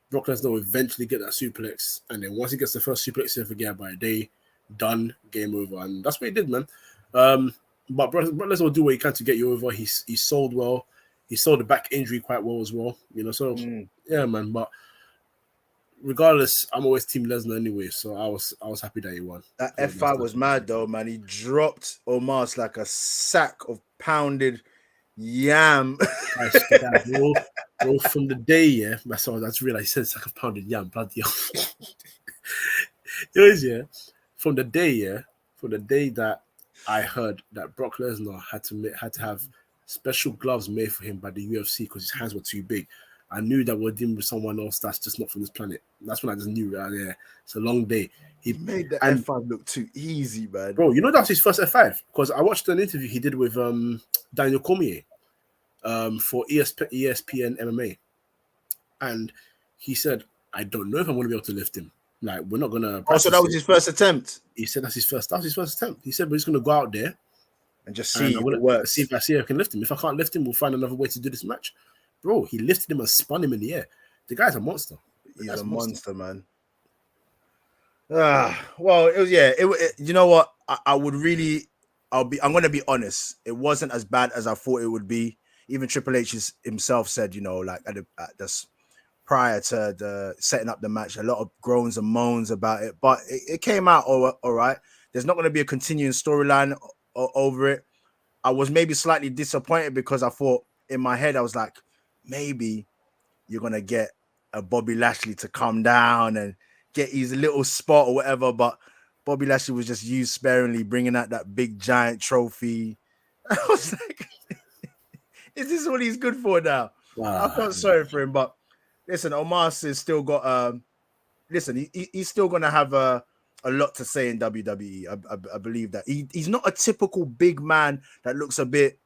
Brock Lesnar will eventually get that suplex, and then once he gets the first suplex, he'll forget about a day, done, game over, and that's what he did, man. But Brock Lesnar will do what he can to get you over. He sold well. He sold the back injury quite well as well, So yeah, man. But regardless, I'm always Team Lesnar anyway, so I was happy that he won. That F5 was mad though, man. He dropped Omos like a sack of pounded yam. Bro, from the day, that's realized he said sack of pounded yam, bloody hell. From the day that I heard that Brock Lesnar had to have special gloves made for him by the UFC because his hands were too big, I knew that we're dealing with someone else that's just not from this planet. That's when I just knew it's a long day. He made the F5 look too easy, man. Bro, that's his first F5 because I watched an interview he did with Daniel Cormier for ESPN MMA, and he said, I don't know if I'm going to be able to lift him. Like, we're not going to... so that was his first attempt? He said that was his first attempt. He said, we're just going to go out there and just see if it works. See if I can lift him. If I can't lift him, we'll find another way to do this match. Bro, he lifted him and spun him in the air. The guy's a monster. He's a monster, man. Well, it was, you know what? I'm going to be honest. It wasn't as bad as I thought it would be. Even Triple H himself said, like at this prior to the setting up the match, a lot of groans and moans about it, but it came out all right. There's not going to be a continuing storyline over it. I was maybe slightly disappointed because I thought in my head, I was like, maybe you're going to get a Bobby Lashley to come down and get his little spot or whatever, but Bobby Lashley was just used sparingly, bringing out that big giant trophy. I was like, is this what he's good for now? Wow. I felt sorry for him, but listen, Omos has still got he's still gonna have a lot to say in WWE. I believe that he's not a typical big man that looks a bit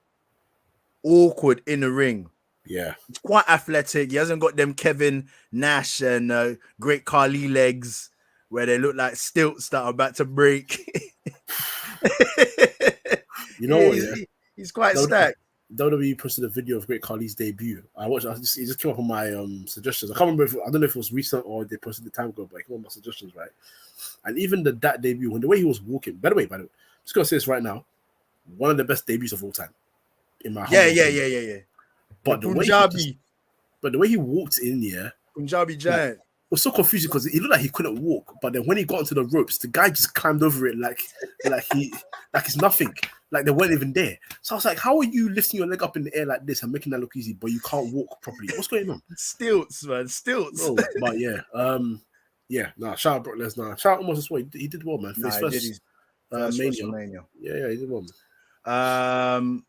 awkward in the ring. Yeah, he's quite athletic. He hasn't got them Kevin Nash and Great Khali legs where they look like stilts that are about to break. He's quite stacked. WWE posted a video of Great Khali's debut. It just came up on my suggestions. I can't remember I don't know if it was recent or they posted the time ago, but it came on my suggestions, right? And even that debut, when the way he was walking, by the way, I'm just gonna say this right now, one of the best debuts of all time. In my yeah. But the way he walked in here, Punjabi giant. It was so confusing because he looked like he couldn't walk, but then when he got into the ropes, the guy just climbed over it like it's nothing, like they weren't even there. So I was like, how are you lifting your leg up in the air like this and making that look easy, but you can't walk properly? What's going on? Stilts, man, stilts. Oh, but shout out Brock Lesnar. Shout out Omos as well. He did well, man. For his first WrestleMania. Yeah, he did well, man.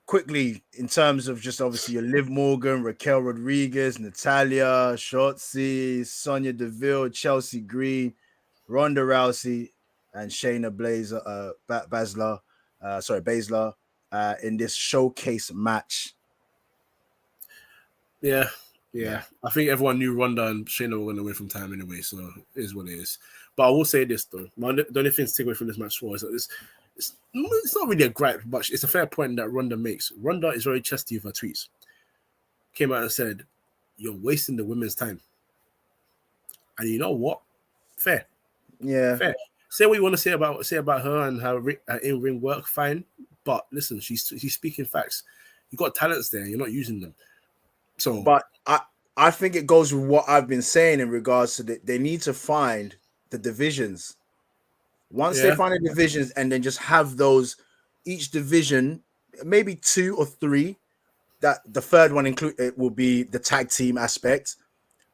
Quickly, in terms of just obviously your Liv Morgan, Raquel Rodriguez, Natalya, Shotzi, Sonya Deville, Chelsea Green, Ronda Rousey, and Shayna Baszler in this showcase match. Yeah, Yeah, I think everyone knew Ronda and Shayna were going to win from time anyway, so it is what it is. But I will say this though, the only thing to take away from this match was that it's not really a gripe, but it's a fair point that Ronda makes. Ronda is very chesty with her tweets. Came out and said, "You're wasting the women's time," and you know what? Fair. Fair. Say what you want to say about her and her in-ring work, fine. But listen, she's speaking facts. You got talents there, you're not using them. So, but I think it goes with what I've been saying in regards to they need to find the divisions. Once they find the divisions, and then just have those each division, maybe 2 or 3. That the third one it will be the tag team aspect.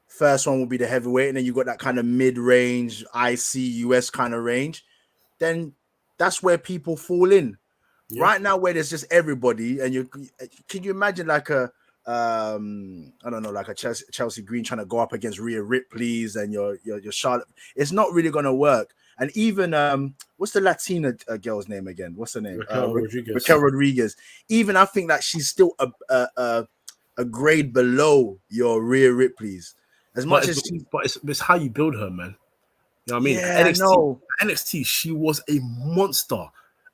First one will be the heavyweight, and then you got that kind of mid-range IC US kind of range. Then that's where people fall in. Yeah. Right now, where there's just everybody, and can you imagine like a I don't know, like a Chelsea Green trying to go up against Rhea Ripley's and your Charlotte? It's not really gonna work. And even what's the Latina girl's name again? What's her name? Raquel Rodriguez. Even I think that she's still a grade below your Rhea Ripley's. But it's how you build her, man. You know what I mean? Yeah, NXT, she was a monster,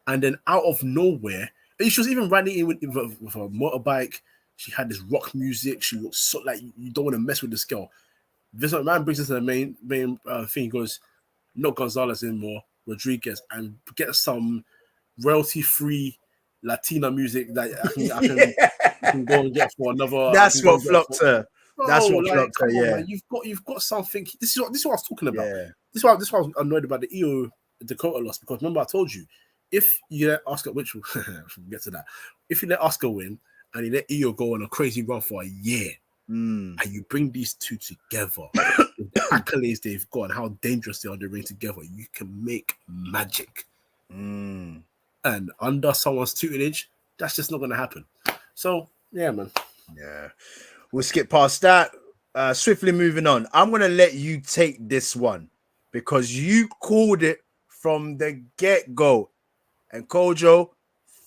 and then out of nowhere, and she was even riding in with a motorbike. She had this rock music. She looked so like you don't want to mess with this girl. Vince McMahon brings us to the main thing. He goes, not Gonzalez anymore, Rodriguez, and get some royalty-free Latina music that I can go and get for another. That's what flopped her. That's what flopped her. Yeah, man, you've got something. This is what I was talking about. Yeah. This is why I was annoyed about the EO Dakota loss, because remember I told you, if you let Asuka, which we'll get to that, if you let Asuka win and you let EO go on a crazy run for a year, and you bring these two together, the accolades they've got and how dangerous they are in the ring together, you can make magic. And under someone's tutelage, that's just not going to happen. So, yeah, man. Yeah. We'll skip past that. Swiftly moving on. I'm going to let you take this one because you called it from the get-go. And Kojo,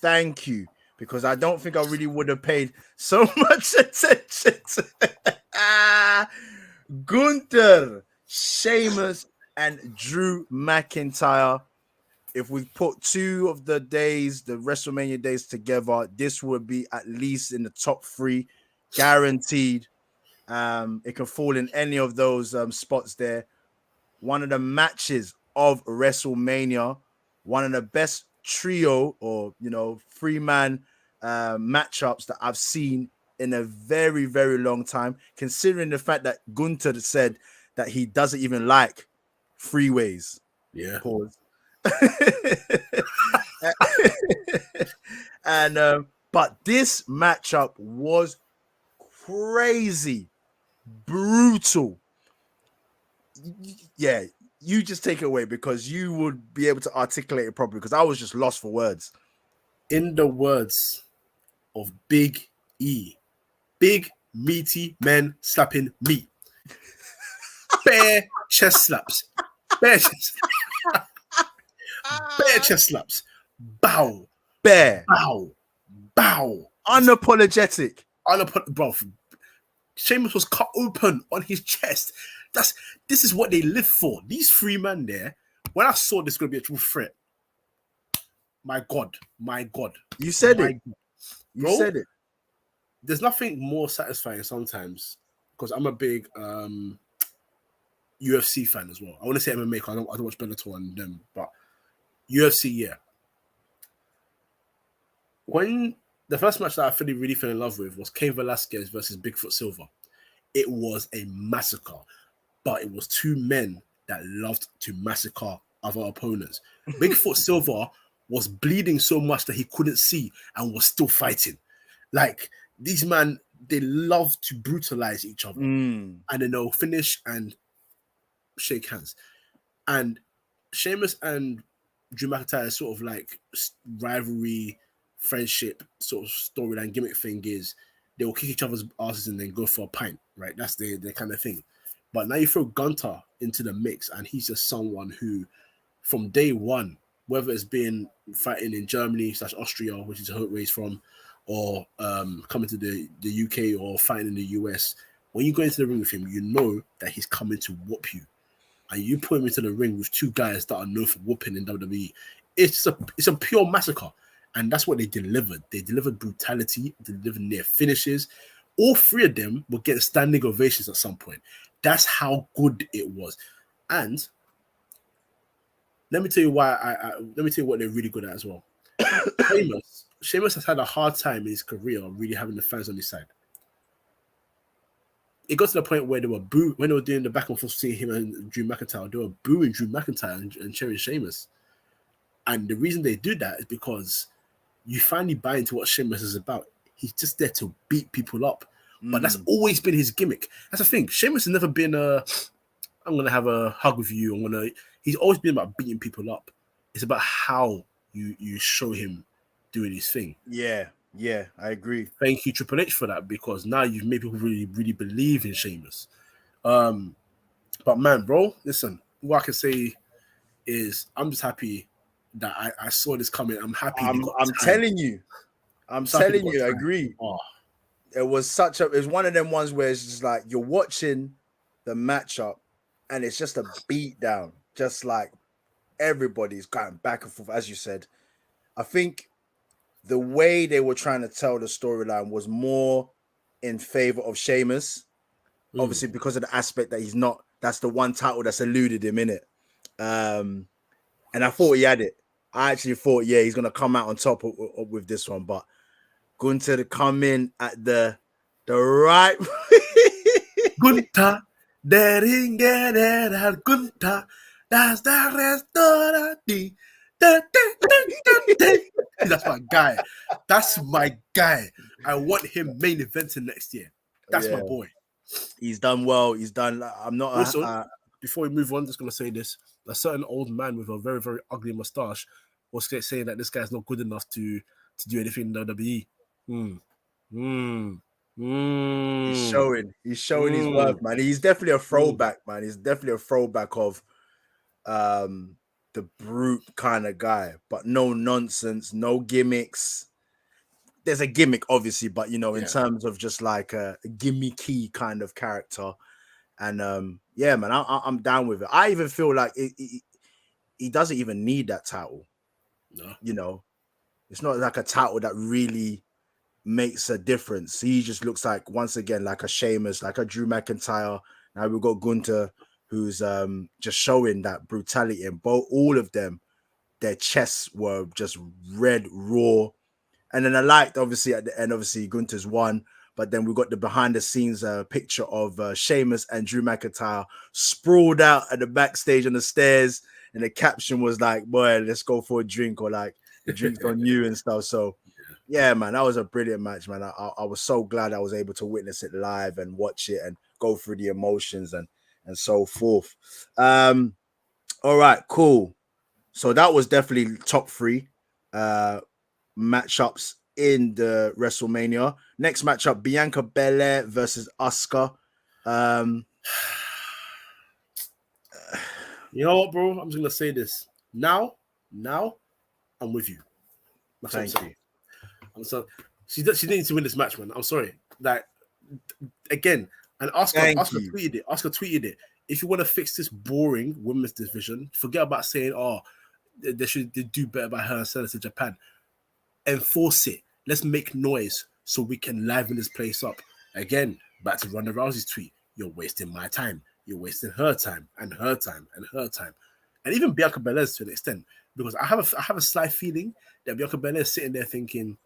thank you, because I don't think I really would have paid so much attention to Gunther, Sheamus, and Drew McIntyre. If we put 2 of the days, the WrestleMania days together, this would be at least in the top 3, guaranteed. It can fall in any of those spots there. One of the matches of WrestleMania, one of the best trio or 3-man matchups that I've seen in a very, very long time, considering the fact that Gunther said that he doesn't even like freeways. Yeah. Pause. And but this matchup was crazy, brutal. Yeah, you just take it away because you would be able to articulate it properly, because I was just lost for words. In the words of Big E, big meaty men slapping meat. Bare chest slaps. Bare chest slaps. Bow. Bare. Bow. Unapologetic. Bro, Sheamus was cut open on his chest. This is what they live for. These 3 men there, when I saw this going to be a true threat, my God. You said it. You said it. There's nothing more satisfying sometimes, because I'm a big UFC fan as well. I want to say MMA because I don't watch Bellator and them, but UFC, yeah. When the first match that I really fell in love with was Cain Velasquez versus Bigfoot Silva. It was a massacre, but it was 2 men that loved to massacre other opponents. Bigfoot Silva was bleeding so much that he couldn't see and was still fighting. Like, these men, they love to brutalize each other. And then they'll finish and shake hands. And Sheamus and Drew McIntyre is sort of like rivalry, friendship sort of storyline gimmick thing is they will kick each other's asses and then go for a pint, right? That's their kind of thing. But now you throw Gunther into the mix, and he's just someone who, from day one, whether it's been fighting in Germany / Austria, which is where he's from, or coming to the UK or fighting in the US, when you go into the ring with him, you know that he's coming to whoop you. And you put him into the ring with two guys that are known for whooping in WWE. It's a pure massacre. And that's what they delivered. They delivered brutality, they delivered near finishes. All three of them will get standing ovations at some point. That's how good it was. And let me tell you why. Let me tell you what they're really good at as well. Sheamus has had a hard time in his career really having the fans on his side. It got to the point where they were when they were doing the back and forth seeing him and Drew McIntyre, they were booing Drew McIntyre and cheering Sheamus. And the reason they do that is because you finally buy into what Sheamus is about. He's just there to beat people up. But that's always been his gimmick. That's the thing. Sheamus has never been I'm going to have a hug with you. He's always been about beating people up. It's about how you show him doing his thing. Yeah, I agree. Thank you, Triple H, for that, because now you've made people really, really believe in Sheamus. But man, bro, listen, what I can say is I'm just happy that I saw this coming. I'm happy. I'm telling you. I agree. Oh. It was one of them ones where it's just like you're watching the matchup and it's just a beat down. Just like everybody's going back and forth, as you said. I think the way they were trying to tell the storyline was more in favor of Sheamus, obviously because of the aspect that that's the one title that's eluded him, innit? And I thought he had it. I actually thought, he's going to come out on top with this one, but Gunther to come in at the right... Gunther, der Ringen er Gunther, das der Restaurant. That's my guy. That's my guy. I want him main eventing next year. That's my boy. He's done well. He's done. I'm not. Also, before we move on, just gonna say this: a certain old man with a very, very ugly mustache was saying that this guy's not good enough to do anything in WWE. He's showing his worth, man. He's definitely a throwback, man. He's definitely a throwback of the brute kind of guy, but no nonsense, no gimmicks. There's a gimmick, obviously, but in terms of just like a gimmicky kind of character. And man, I'm down with it. I even feel like he doesn't even need that title. No. It's not like a title that really makes a difference. He just looks like, once again, like a Sheamus, like a Drew McIntyre. Now we've got Gunther, who's just showing that brutality. And all of them, their chests were just red, raw. And then I liked, obviously, at the end, obviously, Gunther's won. But then we got the behind-the-scenes picture of Sheamus and Drew McIntyre sprawled out at the backstage on the stairs. And the caption was like, boy, let's go for a drink, or like, the drink's on you and stuff. So, yeah, man, that was a brilliant match, man. I was so glad I was able to witness it live and watch it and go through the emotions and so forth. All right, cool. So that was definitely top 3 matchups in the WrestleMania. Next matchup, Bianca Belair versus Asuka. You know what, bro? I'm just gonna say this. Now, I'm with you. Thank you. She didn't need to win this match, man. I'm sorry. Like, again, and Asuka tweeted it. If you want to fix this boring women's division, forget about saying, they should do better by her and send it to Japan. Enforce it. Let's make noise so we can liven this place up. Again, back to Ronda Rousey's tweet. You're wasting my time. You're wasting her time and her time and her time. And even Bianca Belair's to an extent. Because I have a slight feeling that Bianca Belair is sitting there thinking,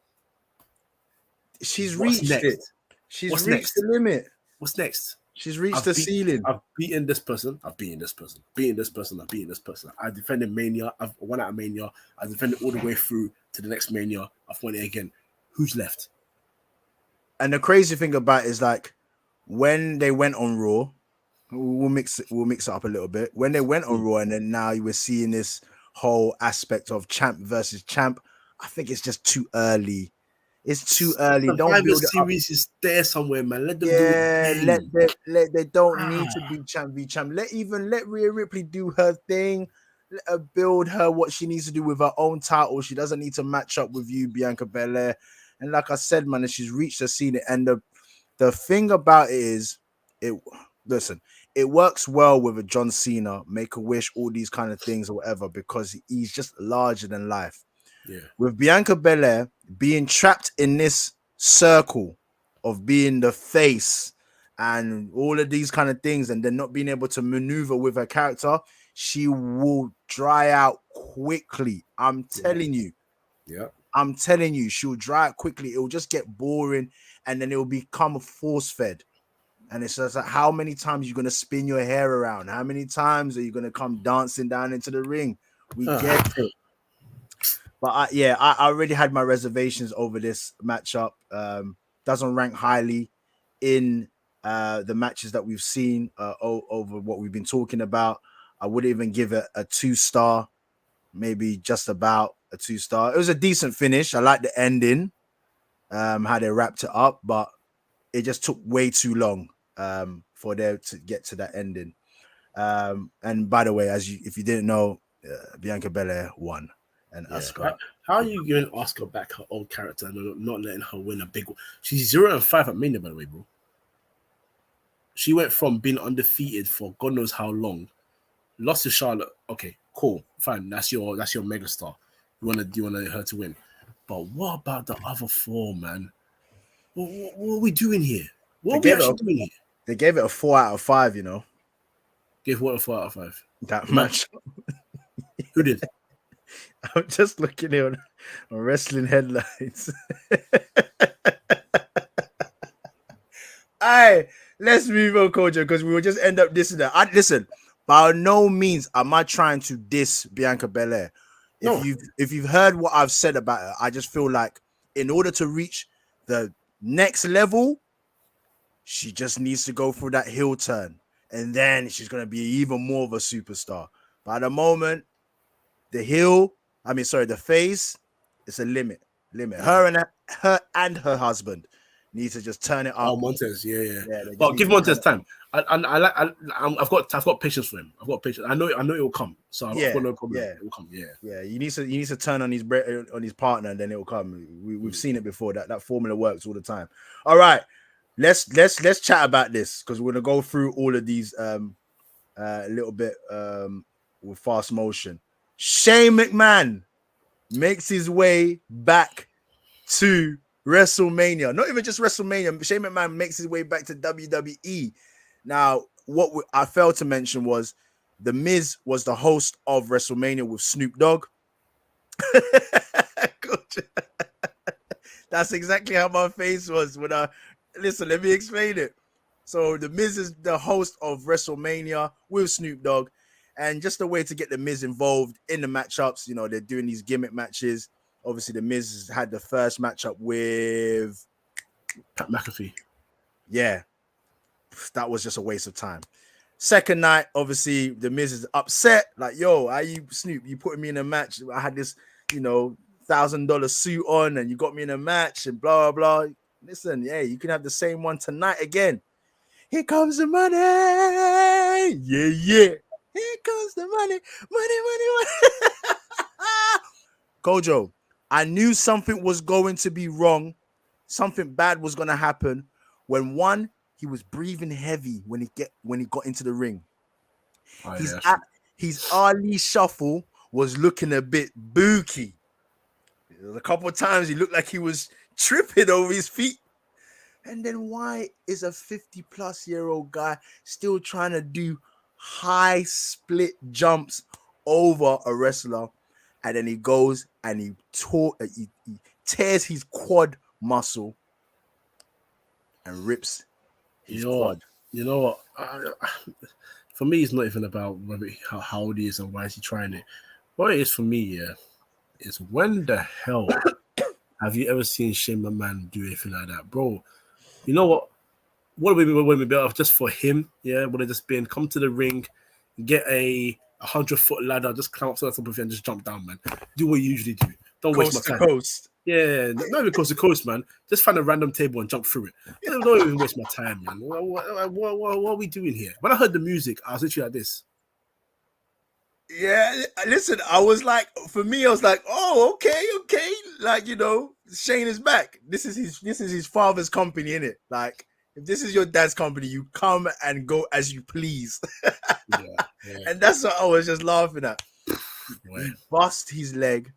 she's reached it. She's reached the limit. What's next? She's reached the ceiling. I've beaten this person. I've beaten this person. I defended Mania. I've won out of Mania. I defended all the way through to the next Mania. I've won it again. Who's left? And the crazy thing about it is, like, when they went on Raw, we'll mix it up a little bit. When they went on Raw, and then now you were seeing this whole aspect of champ versus champ, I think it's just too early. It's too early. Don't build it series is there somewhere, man. Let them do it. They don't need to be champ. Let Rhea Ripley do her thing. Let her build her what she needs to do with her own title. She doesn't need to match up with you, Bianca Belair. And like I said, man, she's reached the ceiling. And the thing about it is, listen, it works well with a Jhon Cena, Make-A-Wish, all these kind of things or whatever, because he's just larger than life. Yeah. With Bianca Belair being trapped in this circle of being the face and all of these kind of things, and then not being able to maneuver with her character, she will dry out quickly. I'm telling you. Yeah. I'm telling you, she'll dry out quickly. It will just get boring, and then it will become force-fed. And it's just like, how many times are you going to spin your hair around? How many times are you going to come dancing down into the ring? We get it. But I already had my reservations over this matchup. Doesn't rank highly in the matches that we've seen over what we've been talking about. I would even give it a 2-star, maybe just about a 2-star. It was a decent finish. I like the ending, how they wrapped it up, but it just took way too long for them to get to that ending. And by the way, if you didn't know, Bianca Belair won. And Asuka. How are you giving Asuka back her old character and not letting her win a big one? She's 0-5 at Mania, by the way, bro. She went from being undefeated for God knows how long, lost to Charlotte. Okay, cool, fine. That's your megastar. You want her to win, but what about the other 4, man? What are we doing here? What are we actually doing here? They gave it a 4 out of 5. You know, gave what a 4 out of 5? That match. Who did? I'm just looking here on wrestling headlines. Alright, let's move on, Kojo, because we will just end up dissing that. Listen, by no means am I trying to diss Bianca Belair. If you've heard what I've said about her, I just feel like in order to reach the next level, she just needs to go through that heel turn, and then she's gonna be even more of a superstar. But at the moment, the face, it's a limit. Her and her husband need to just turn it up. Oh, Montez, yeah. But give Montez time. I've got patience for him. I've got patience. I know it will come. So I've got no problem. Yeah. It will come. Yeah. You need to turn on his partner, and then it will come. We've seen it before. That formula works all the time. All right, let's chat about this, because we're gonna go through all of these a little bit with fast motion. Shane McMahon makes his way back to WrestleMania. Not even just WrestleMania. Shane McMahon makes his way back to WWE. Now, what I failed to mention was The Miz was the host of WrestleMania with Snoop Dogg. That's exactly how my face was when listen, let me explain it. So The Miz is the host of WrestleMania with Snoop Dogg. And just a way to get The Miz involved in the matchups. You know, they're doing these gimmick matches. Obviously, The Miz had the first matchup with Pat McAfee. Yeah, that was just a waste of time. Second night, obviously, The Miz is upset. Like, yo, are you, Snoop? You putting me in a match. I had this, $1,000 suit on, and you got me in a match, and blah, blah, blah. Listen, yeah, you can have the same one tonight again. Here comes the money. Yeah. Here comes the money. Kojo, I knew something was going to be wrong. Something bad was going to happen when he was breathing heavy when he got into the ring. His early shuffle was looking a bit booky. A couple of times he looked like he was tripping over his feet. And then why is a 50-plus-year-old guy still trying to do high split jumps over a wrestler? And then he goes and he tears his quad muscle and rips his quad. You know what? For me, it's not even about how old he is and why is he trying it. What it is for me, is when the hell have you ever seen Shane McMahon do anything like that, bro? You know what? What would we be off just for him? Yeah, would have just been come to the ring, get a 100-foot ladder, just climb up to the top of it and just jump down, man. Do what you usually do. Don't waste my time. Coast. Yeah, not even coast to coast, man. Just find a random table and jump through it. Don't even waste my time, man. What are we doing here? When I heard the music, I was literally like this. Yeah, listen, I was like, oh, okay. Like, Shane is back. This is his father's company, innit? Like, if this is your dad's company, you come and go as you please. Yeah. And that's what I was just laughing at. Right. He bust his leg.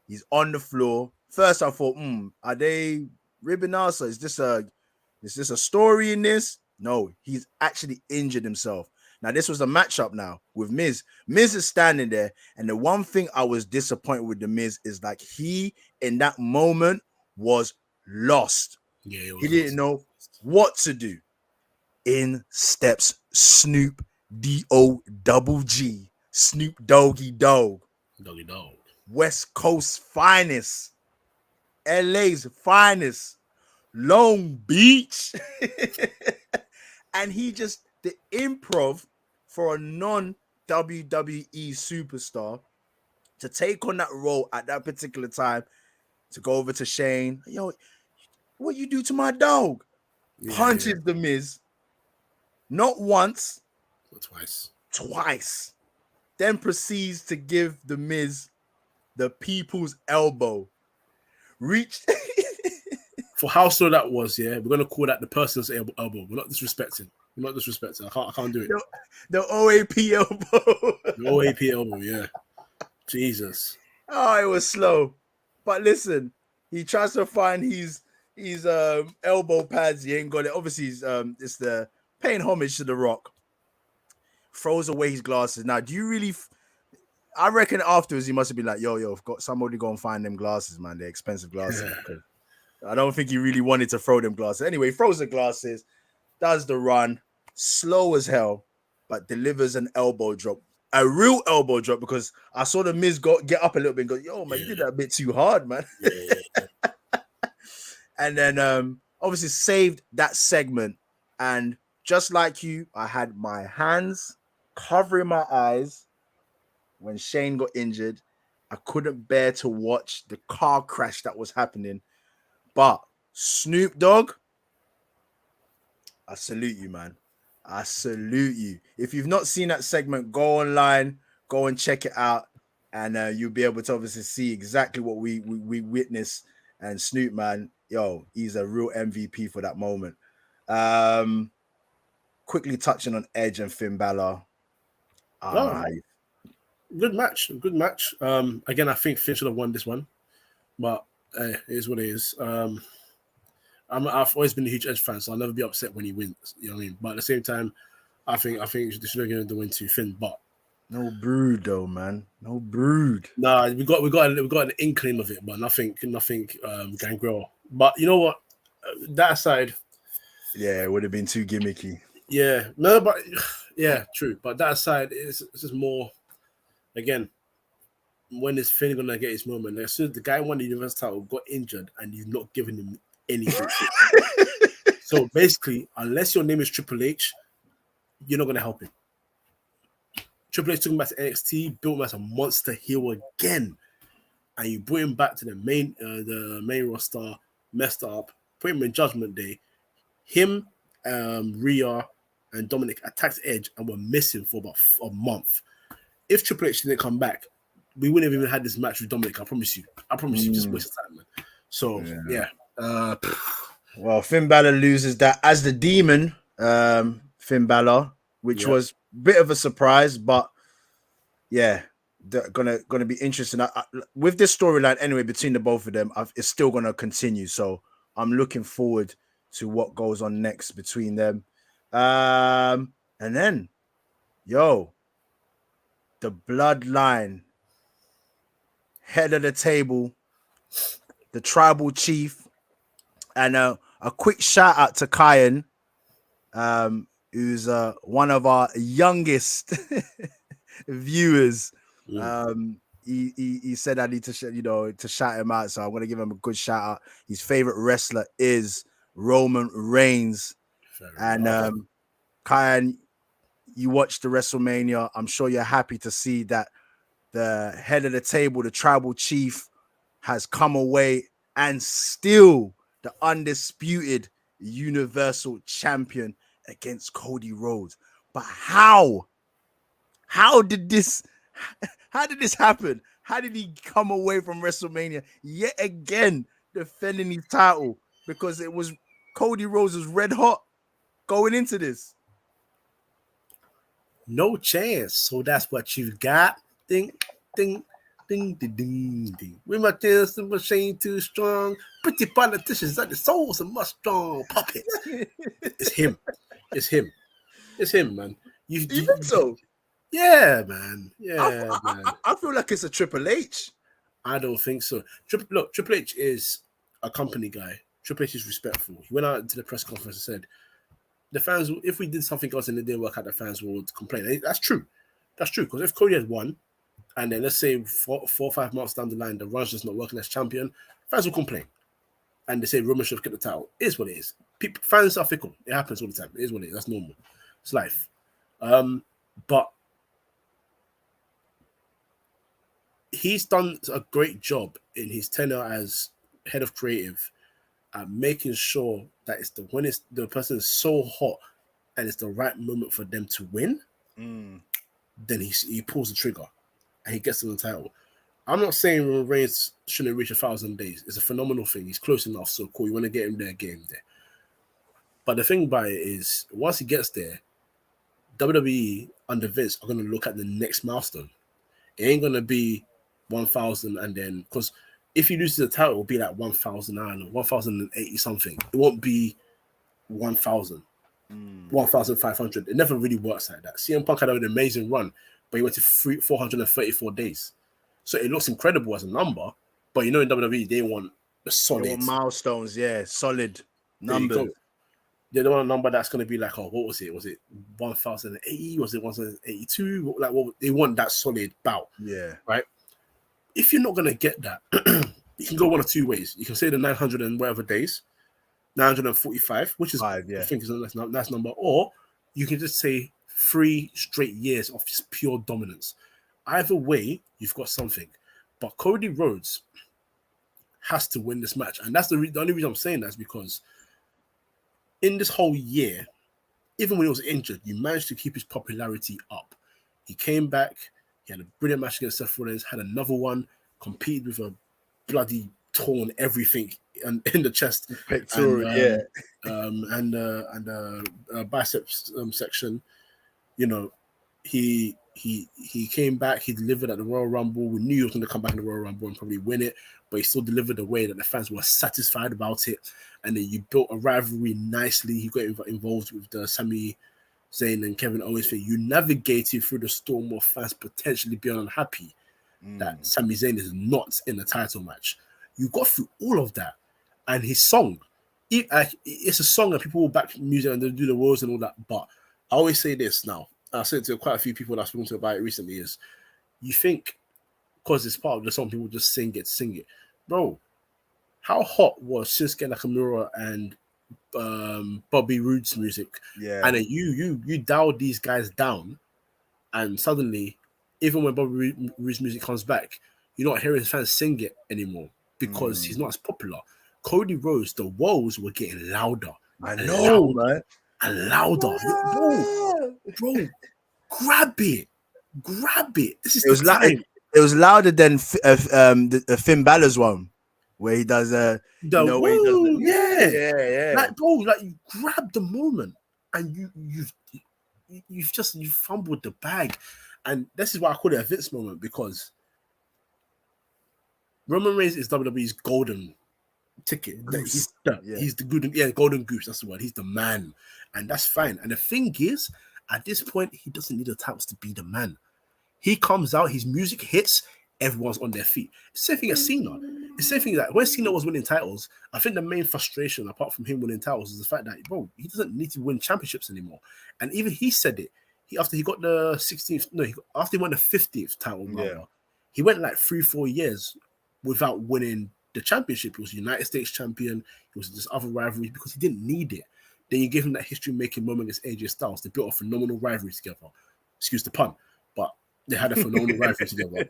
He's on the floor. First, I thought, are they ribbing us? Or is this a story in this? No, he's actually injured himself. Now, this was a matchup now with Miz. Miz is standing there. And the one thing I was disappointed with the Miz is like he, in that moment, was lost. Yeah, He didn't know what to do. In steps Snoop D-O-double-G. Snoop Doggy Dogg. Doggy dog. West Coast finest. LA's finest. Long Beach. And he just, the improv for a non-WWE superstar to take on that role at that particular time, to go over to Shane. Yo, what you do to my dog? Punches the Miz. Not once. But Twice. Then proceeds to give the Miz the people's elbow. Reached. For how slow that was, yeah, we're gonna call that the person's elbow. We're not disrespecting. I can't do it. The OAP elbow. The OAP elbow, yeah. Jesus. Oh, it was slow. But listen, he tries to find his elbow pads. He ain't got it. Obviously, it's the paying homage to The Rock. Throws away his glasses. Now, do you really? I reckon afterwards he must have been like, yo, I've got somebody go and find them glasses, man. They're expensive glasses. I don't think he really wanted to throw them glasses. Anyway, he throws the glasses, does the run, slow as hell, but delivers an elbow drop. A real elbow drop, because I saw the Miz get up a little bit and go, yo, man, you did that a bit too hard, man. And then obviously saved that segment. And just like you, I had my hands covering my eyes when Shane got injured. I couldn't bear to watch the car crash that was happening. But Snoop Dogg, I salute you, man. I salute you. If you've not seen that segment, go online, go and check it out, and you'll be able to obviously see exactly what we witnessed. And Snoop, man, yo, he's a real MVP for that moment. Quickly touching on Edge and Finn Balor. Good match. Again, I think Finn should have won this one, but it is what it is. I've always been a huge Edge fan, so I'll never be upset when he wins. You know what I mean? But at the same time, I think they should have given the win to Finn. But no brood though, man. No brood. Nah, we got an inkling of it, but nothing gangrel. But you know what? That aside, yeah, it would have been too gimmicky. Yeah, no, but yeah, true. But that aside, it's just more. Again, when is Finn gonna get his moment? Like, as soon as the guy won the Universal title, got injured, and you've not given him anything. So basically, unless your name is Triple H, you're not gonna help him. Triple H took him back to NXT, built him as a monster heel again, and you bring him back to the main roster, messed up, put him in Judgment Day. Him, Rhea, and Dominik attacked Edge and were missing for about a month. If Triple H didn't come back, we wouldn't have even had this match with Dominik. I promise you. Just waste of time, man. So yeah. Well, Finn Balor loses that as the Demon, Finn Balor, which was a bit of a surprise, but yeah, gonna be interesting. With this storyline anyway between the both of them, it's still gonna continue. So I'm looking forward to what goes on next between them. And then, the Bloodline, head of the table, the tribal chief, and a quick shout out to Kyan, who's one of our youngest viewers. He said I need to shout him out, so I'm gonna give him a good shout out. His favorite wrestler is Roman Reigns. And Kyan, you watched the WrestleMania. I'm sure you're happy to see that the head of the table, the tribal chief, has come away and still the undisputed Universal Champion against Cody Rhodes. But how did this happen? How did he come away from WrestleMania yet again defending his title? Because it was Cody Rhodes was red hot, going into this? No chance. So that's what you got. Ding, ding, ding, ding, ding, ding. We my dance the machine too strong. Pretty politicians at the souls are much strong puppets. It's him. It's him. It's him, man. You think so? Yeah, man. Yeah, man. I feel like it's a Triple H. I don't think so. Look, Triple H is a company guy. Triple H is respectful. He went out into the press conference and said, the fans, if we did something else and it didn't work out, the fans would complain. That's true. That's true. Because if Cody had won, and then let's say 4 or 5 months down the line, the run's just not working as champion, fans will complain. And they say Roman should have kept the title. It is what it is. Fans are fickle. It happens all the time. It is what it is. That's normal. It's life. But he's done a great job in his tenure as head of creative at making sure that when the person is so hot and it's the right moment for them to win, then he pulls the trigger and he gets them the title. I'm not saying Roman Reigns shouldn't reach 1,000 days. It's a phenomenal thing. He's close enough, so cool. You want to get him there, get him there. But the thing about it is, once he gets there, WWE under Vince are going to look at the next milestone. It ain't going to be 1,000 and then, because if he loses the title, it'll be like 1,009 or 1,080 something. It won't be 1,000, 1,500. It never really works like that. CM Punk had an amazing run, but he went to 434 days. So it looks incredible as a number, but in WWE, they want the solid. They want milestones, yeah, solid numbers. They don't want a number that's going to be like, oh, what was it? Was it 1,080? Was it 1,082? Like, what? They want that solid bout. Yeah. Right? If you're not going to get that, you can go one of two ways. You can say the 900 and whatever days, 945, which is, I think is a nice number, or you can just say 3 straight years of just pure dominance. Either way, you've got something. But Cody Rhodes has to win this match. And that's the only reason I'm saying that is because in this whole year, even when he was injured, you managed to keep his popularity up. He came back. He had a brilliant match against Seth Rollins, had another one, competed with a bloody torn everything in the chest, pectoral, and biceps section. You know, he came back. He delivered at the Royal Rumble. We knew he was going to come back in the Royal Rumble and probably win it, but he still delivered a way that the fans were satisfied about it. And then you built a rivalry nicely. He got involved with the Sami, Zayn and Kevin Owens thing. You navigated through the storm of fans potentially being unhappy that Sami Zayn is not in the title match. You got through all of that, and his song, it's a song and people will back music and they'll do the words and all that. But I always say this now. I said to quite a few people that I've spoken to about it recently is, you think because it's part of the song, people just sing it. Bro, how hot was Shinsuke Nakamura and Bobby Roode's music? Yeah. And then you dial these guys down, and suddenly, even when Bobby Roode's music comes back, you're not hearing fans sing it anymore because he's not as popular. Cody Rhodes, the woes were getting louder. I know, man. And louder. Bro, grab it. This is the time. It was louder than the Finn Balor's one, where he does yeah. Like, bro, like you grab the moment and you've fumbled the bag, and this is why I call it a Vince moment, because Roman Reigns is WWE's golden ticket. He's the golden goose. That's the word. He's the man, and that's fine. And the thing is, at this point, he doesn't need the titles to be the man. He comes out, his music hits, everyone's on their feet. It's the same thing as Cena. It's the same thing that when Cena was winning titles, I think the main frustration, apart from him winning titles, is the fact that, bro, he doesn't need to win championships anymore. And even he said it. After he got the 16th, after he won the 50th title, he went like 3-4 years without winning the championship. He was United States champion. He was just other rivalries because he didn't need it. Then you give him that history-making moment against AJ Styles. They built a phenomenal rivalry together. Excuse the pun, but they had a phenomenal rivalry together.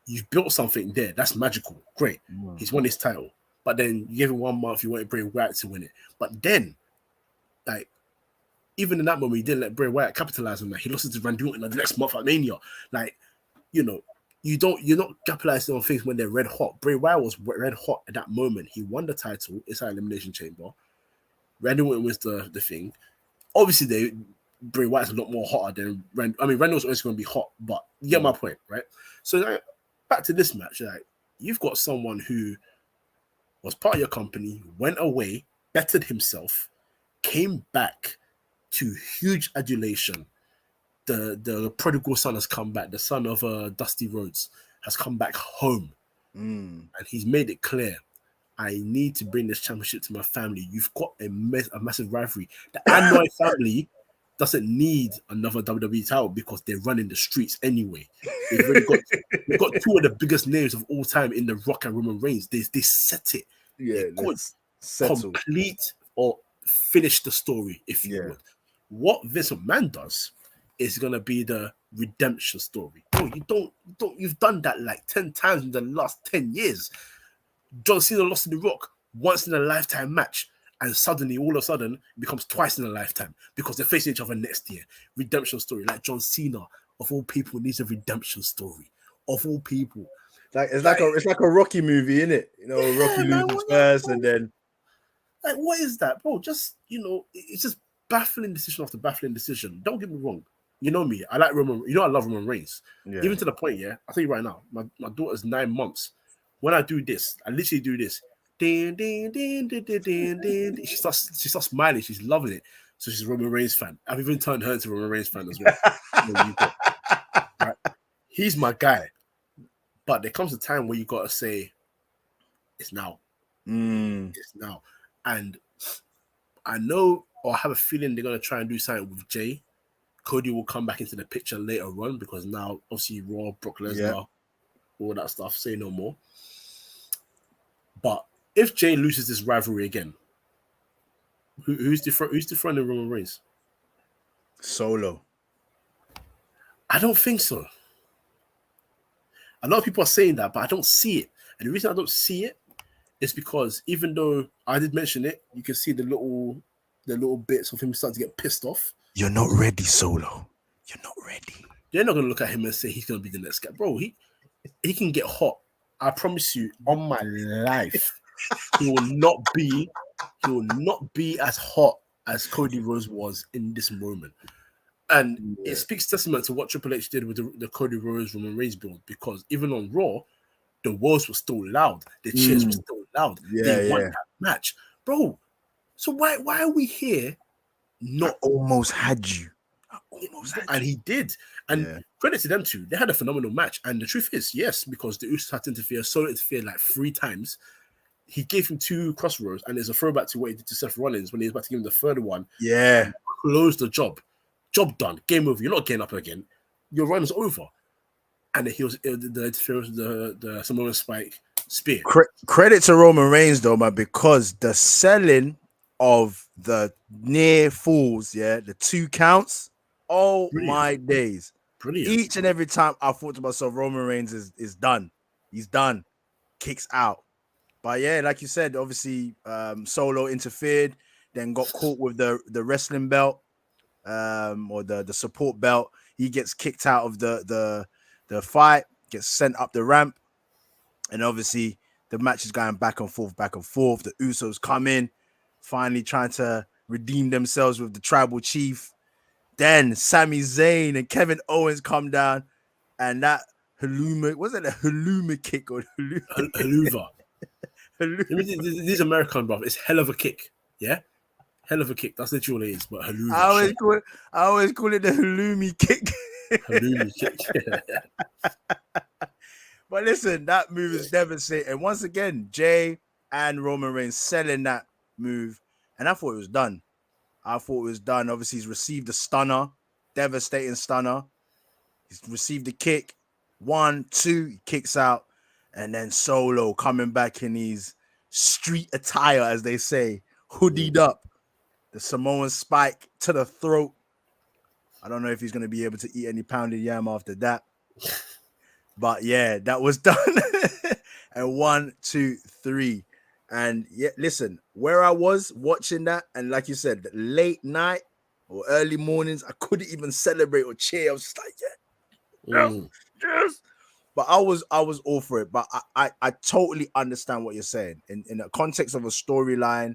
You've built something there. That's magical. Great. He's won his title. But then you give him 1 month, you wanted Bray Wyatt to win it. But then, like, even in that moment, he didn't let Bray Wyatt capitalize on that. He lost it to Randy Orton in the next month at Mania. Like, you're not capitalizing on things when they're red hot. Bray Wyatt was red hot at that moment. He won the title inside Elimination Chamber. Randy Orton wins the thing. Obviously, Bray Wyatt's a lot more hotter than Randy. I mean, Randy's always going to be hot, but you get my point, right? So like, back to this match, like you've got someone who was part of your company, went away, bettered himself, came back to huge adulation. The prodigal son has come back. The son of Dusty Rhodes has come back home, and he's made it clear: I need to bring this championship to my family. You've got a massive rivalry. The Anoa'i family doesn't need another WWE title because they're running the streets anyway. They've got two of the biggest names of all time in The Rock and Roman Reigns. They set it. Yeah, they could complete or finish the story, if you would. What Vince McMahon does is gonna be the redemption story. Oh, you've done that like 10 times in the last 10 years. Jhon Cena lost to The Rock once in a lifetime match, and suddenly, all of a sudden, it becomes twice in a lifetime because they're facing each other next year. Redemption story, like Jhon Cena, of all people, needs a redemption story. Of all people, it's like a Rocky movie, isn't it? You know, Rocky loses first, and then like, what is that, bro? Just it's just baffling decision after baffling decision. Don't get me wrong. You know me, I like Roman. I love Roman Reigns, even to the point. Yeah, I'll tell you right now, my daughter's 9 months. When I do this, I literally do this. Ding, ding, ding, ding, ding, ding, ding. She starts smiling. She's loving it. So she's a Roman Reigns fan. I've even turned her into a Roman Reigns fan as well. Right? He's my guy. But there comes a time where you got to say, it's now. It's now. And I know, or I have a feeling they're going to try and do something with Jay. Cody will come back into the picture later on because now, obviously, Raw, Brock Lesnar, all that stuff, say no more. But if Jay loses this rivalry again, who's dethroning Roman Reigns? Solo. I don't think so. A lot of people are saying that, but I don't see it. And the reason I don't see it is because even though I did mention it, you can see the little bits of him starting to get pissed off. You're not ready, Solo. You're not ready. They're not going to look at him and say he's going to be the next guy. Bro, he can get hot. I promise you, on my life, he will not be as hot as Cody Rhodes was in this moment. And it speaks testament to what Triple H did with the Cody Rhodes Roman Reigns build, because even on Raw, the words were still loud. The cheers were still loud. They won that match. Bro, so why are we here? I almost had you. And he did. And credit to them too. They had a phenomenal match. And the truth is, yes, because the Usos had to interfere, Solo interfered like 3 times. He gave him 2 crossroads, and there's a throwback to what he did to Seth Rollins when he was about to give him the third one. Yeah. Close the job. Job done. Game over. You're not getting up again. Your run is over. And he was the interference, the Samoan spike spear. Credit to Roman Reigns though, man, because the selling of the near falls, the 2 counts. Oh, brilliant. My days. Brilliant. Each and every time I thought to myself, Roman Reigns is done. He's done. Kicks out. But yeah, like you said, obviously Solo interfered, then got caught with the wrestling belt, or the support belt. He gets kicked out of the fight, gets sent up the ramp. And obviously the match is going back and forth. The Usos come in, finally trying to redeem themselves with the tribal chief. Then Sami Zayn and Kevin Owens come down, and that Haluma, was it a Haluma kick or Haluva? These American, bro. It's hell of a kick. Yeah? Hell of a kick. That's literally what it is. But Haluva. I always call it the Halloumi kick. Halloumi kick. But listen, that move is devastating. Once again, Jay and Roman Reigns selling that move, and I thought it was done. Obviously, he's received a stunner, devastating stunner. He's received a kick. 1, 2, he kicks out. And then Solo coming back in his street attire, as they say, hoodied up. The Samoan spike to the throat. I don't know if he's going to be able to eat any pounded yam after that. But yeah, that was done. And 1, 2, 3. And yeah, listen, where I was watching that, and like you said, late night or early mornings, I couldn't even celebrate or cheer. I was just like, yes. But I was all for it. But I totally understand what you're saying in the context of a storyline.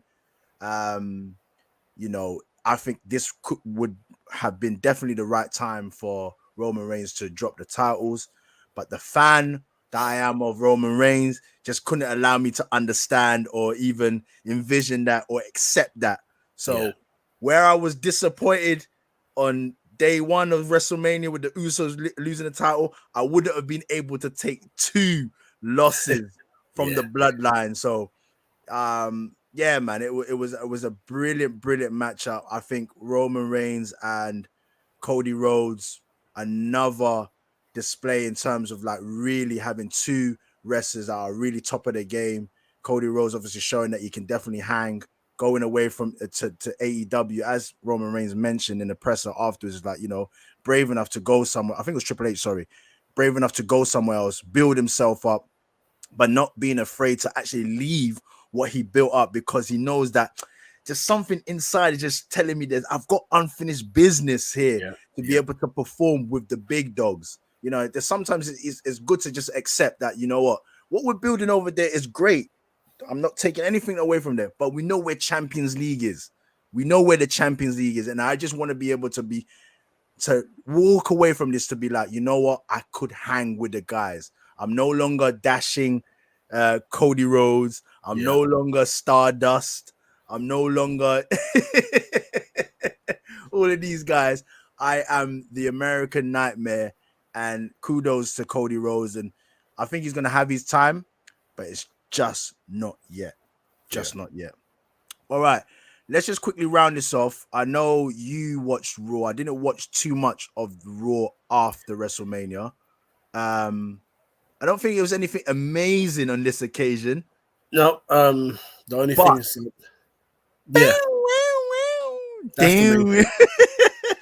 I think this would have been definitely the right time for Roman Reigns to drop the titles. But the fan that I am of Roman Reigns just couldn't allow me to understand or even envision that or accept that. So where I was disappointed on day one of WrestleMania with the Usos losing the title, I wouldn't have been able to take 2 losses from the bloodline. So yeah, man, it was a brilliant matchup. I think Roman Reigns and Cody Rhodes, another display in terms of like really having 2 wrestlers that are really top of their game. Cody Rhodes obviously showing that he can definitely hang. Going away from to AEW, as Roman Reigns mentioned in the presser afterwards, is like, brave enough to go somewhere. I think it was Triple H, sorry. Brave enough to go somewhere else, build himself up, but not being afraid to actually leave what he built up, because he knows that just something inside is just telling me that I've got unfinished business here to be able to perform with the big dogs. There's sometimes it's good to just accept that, what we're building over there is great. I'm not taking anything away from there, but we know where Champions League is. We know where the Champions League is. And I just want to be able to walk away from this to be like, you know what? I could hang with the guys. I'm no longer dashing Cody Rhodes. I'm no longer Stardust. I'm no longer all of these guys. I am the American Nightmare, and kudos to Cody Rhodes. And I think he's going to have his time, but it's just not yet. Not yet. All right. Let's just quickly round this off. I know you watched Raw. I didn't watch too much of Raw after WrestleMania. I don't think it was anything amazing on this occasion. No, the only thing is, that's the main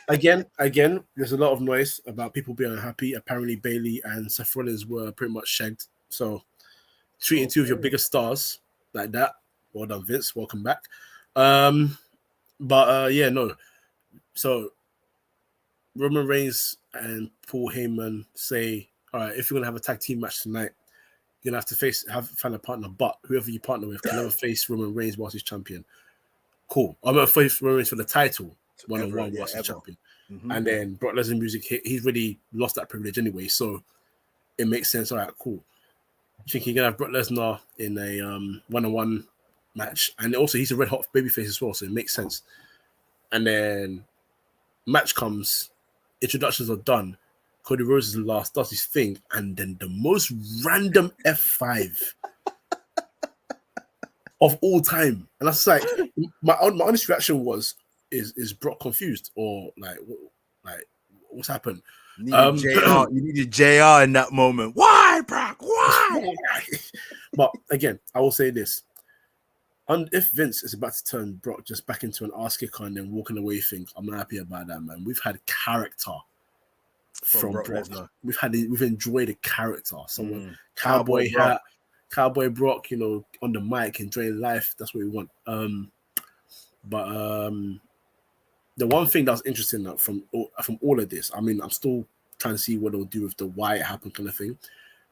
thing. Again, there's a lot of noise about people being unhappy. Apparently, Bayley and Seth Rollins were pretty much shagged. So, treating 2 of your biggest stars like that, well done, Vince. Welcome back. No. So, Roman Reigns and Paul Heyman say, all right, if you're gonna have a tag team match tonight, you're gonna have to find a partner, but whoever you partner with can never face Roman Reigns whilst he's champion. Cool. I'm gonna face Roman Reigns for the title, one-on-one whilst he's champion. Mm-hmm. And then Brock Lesnar music hit. He's really lost that privilege anyway, so it makes sense. All right, cool. I think you're gonna have Brock Lesnar in a one-on-one match, and also he's a red hot babyface as well, so it makes sense. And then match comes, introductions are done. Cody Rhodes is the last, does his thing, and then the most random F5 of all time. And that's like, my honest reaction was, is Brock confused, or like what's happened? You needed JR in that moment. Why, Brock? Why? But again, I will say this. If Vince is about to turn Brock just back into an ass kicker and then walking away thing, I'm not happy about that, man. We've had character from Brock. We've enjoyed the character. Someone cowboy hat, cowboy Brock, on the mic, enjoying life. That's what we want. But the one thing that was interesting from all of this, I mean, I'm still trying to see what they'll do with the why it happened kind of thing.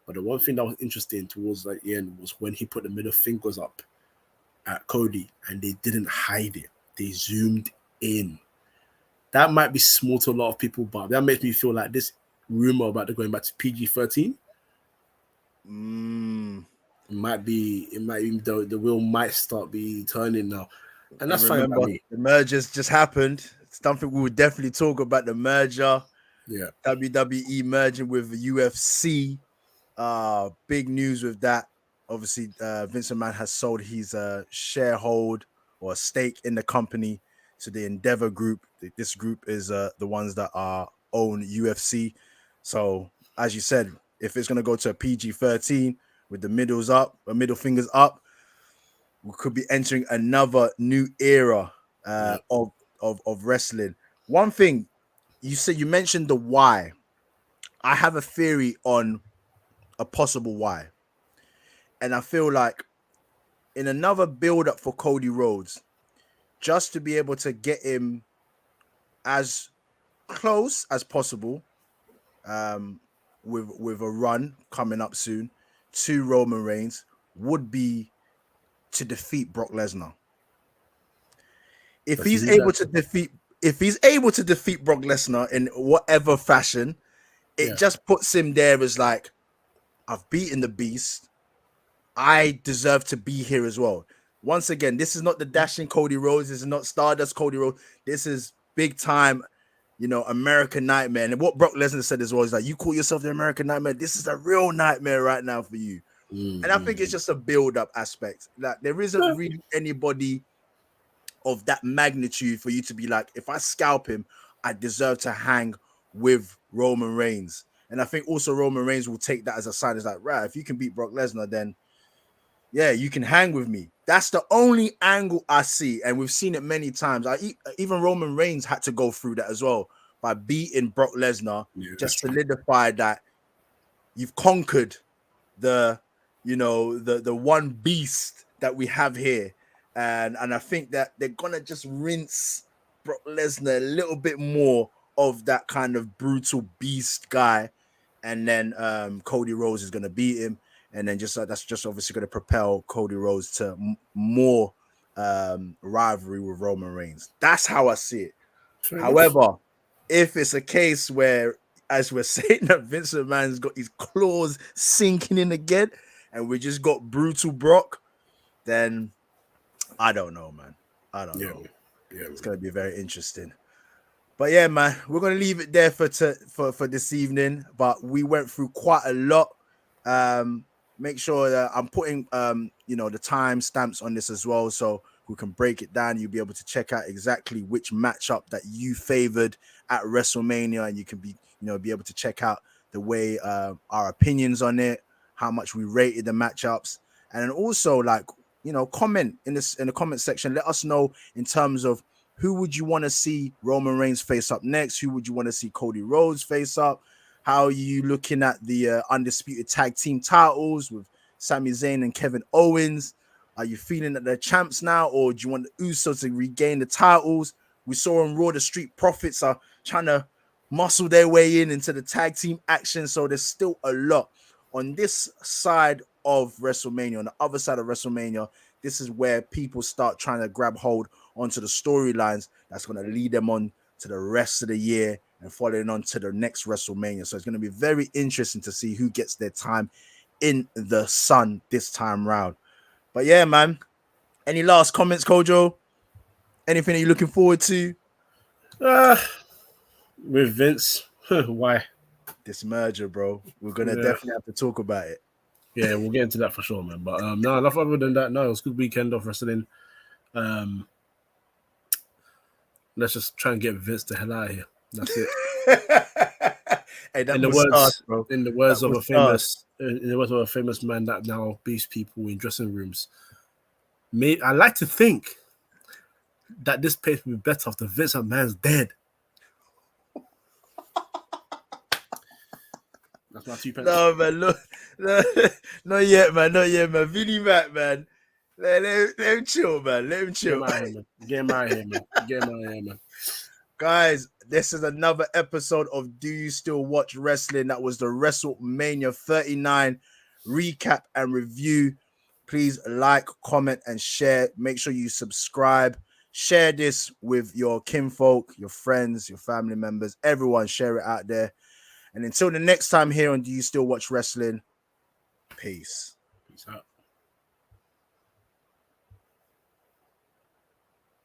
But the one thing that was interesting towards like the end was when he put the middle fingers up at Cody and they didn't hide it. They zoomed in. That might be small to a lot of people, but that makes me feel like this rumor about going back to PG-13 the wheel might start be turning now. And that's fine by me. The mergers just happened. It's something we would definitely talk about, the merger. Yeah. WWE merging with UFC. Big news with that. Obviously, Vince McMahon has sold his sharehold or a stake in the company to the Endeavor Group. This group is the ones that own UFC. So, as you said, if it's going to go to a PG-13 with the middle fingers up, we could be entering another new era of wrestling. One thing you mentioned the why. I have a theory on a possible why. And I feel like in another build-up for Cody Rhodes, just to be able to get him as close as possible with a run coming up soon to Roman Reigns would be to defeat Brock Lesnar. if he's able to defeat Brock Lesnar in whatever fashion, it just puts him there as like, I've beaten the beast. I deserve to be here as well. Once again, this is not the dashing Cody Rhodes. This is not Stardust Cody Rhodes. This is big time, American Nightmare. And what Brock Lesnar said as well is like, you call yourself the American Nightmare. This is a real nightmare right now for you. And I think it's just a build-up aspect. Like, there isn't really anybody of that magnitude for you to be like, if I scalp him, I deserve to hang with Roman Reigns. And I think also Roman Reigns will take that as a sign. It's like, right, if you can beat Brock Lesnar, then yeah, you can hang with me. That's the only angle I see. And we've seen it many times. Even Roman Reigns had to go through that as well by beating Brock Lesnar, just solidify that you've conquered the one beast that we have here. And I think that they're gonna just rinse Brock Lesnar a little bit more of that kind of brutal beast guy, and then Cody Rhodes is gonna beat him, and then that's just obviously gonna propel Cody Rhodes to more rivalry with Roman Reigns. That's how I see it. However, if it's a case where, as we're saying, that Vince McMahon's got his claws sinking in again, and we just got brutal Brock, then I don't know, man. I don't know. Yeah, it's going to be very interesting. But yeah, man, we're going to leave it there for this evening. But we went through quite a lot. Make sure that I'm putting, the time stamps on this as well, so we can break it down. You'll be able to check out exactly which matchup that you favored at WrestleMania, and you can be able to check out the way our opinions on it, how much we rated the matchups, and then also comment in the comment section. Let us know in terms of who would you want to see Roman Reigns face up next? Who would you want to see Cody Rhodes face up? How are you looking at the undisputed tag team titles with Sami Zayn and Kevin Owens? Are you feeling that they're champs now, or do you want the Usos to regain the titles? We saw on Raw the Street Profits are trying to muscle their way into the tag team action, so there's still a lot. On this side of WrestleMania, on the other side of WrestleMania, this is where people start trying to grab hold onto the storylines that's going to lead them on to the rest of the year and following on to the next WrestleMania. So it's going to be very interesting to see who gets their time in the sun this time round. But yeah, man, any last comments, Kojo? Anything that you're looking forward to? With Vince, why? This merger, bro. We're going to definitely have to talk about it. Yeah, we'll get into that for sure, man. But no, enough other than that. No, it was a good weekend of wrestling. Let's just try and get Vince the hell out of here. That's it. Hey, in the words of a famous man that now beats people in dressing rooms. I like to think that this place will be better after Vince McMahon's dead. That's my 2 pence. No, man, look, no, not yet, man. Vinny Mac, man. Let him chill, man. Let him chill. Get him out of here, man. Guys, this is another episode of Do You Still Watch Wrestling? That was the WrestleMania 39 recap and review. Please like, comment, and share. Make sure you subscribe. Share this with your kinfolk, your friends, your family members. Everyone, share it out there. And until the next time here on Do You Still Watch Wrestling? Peace. Peace out.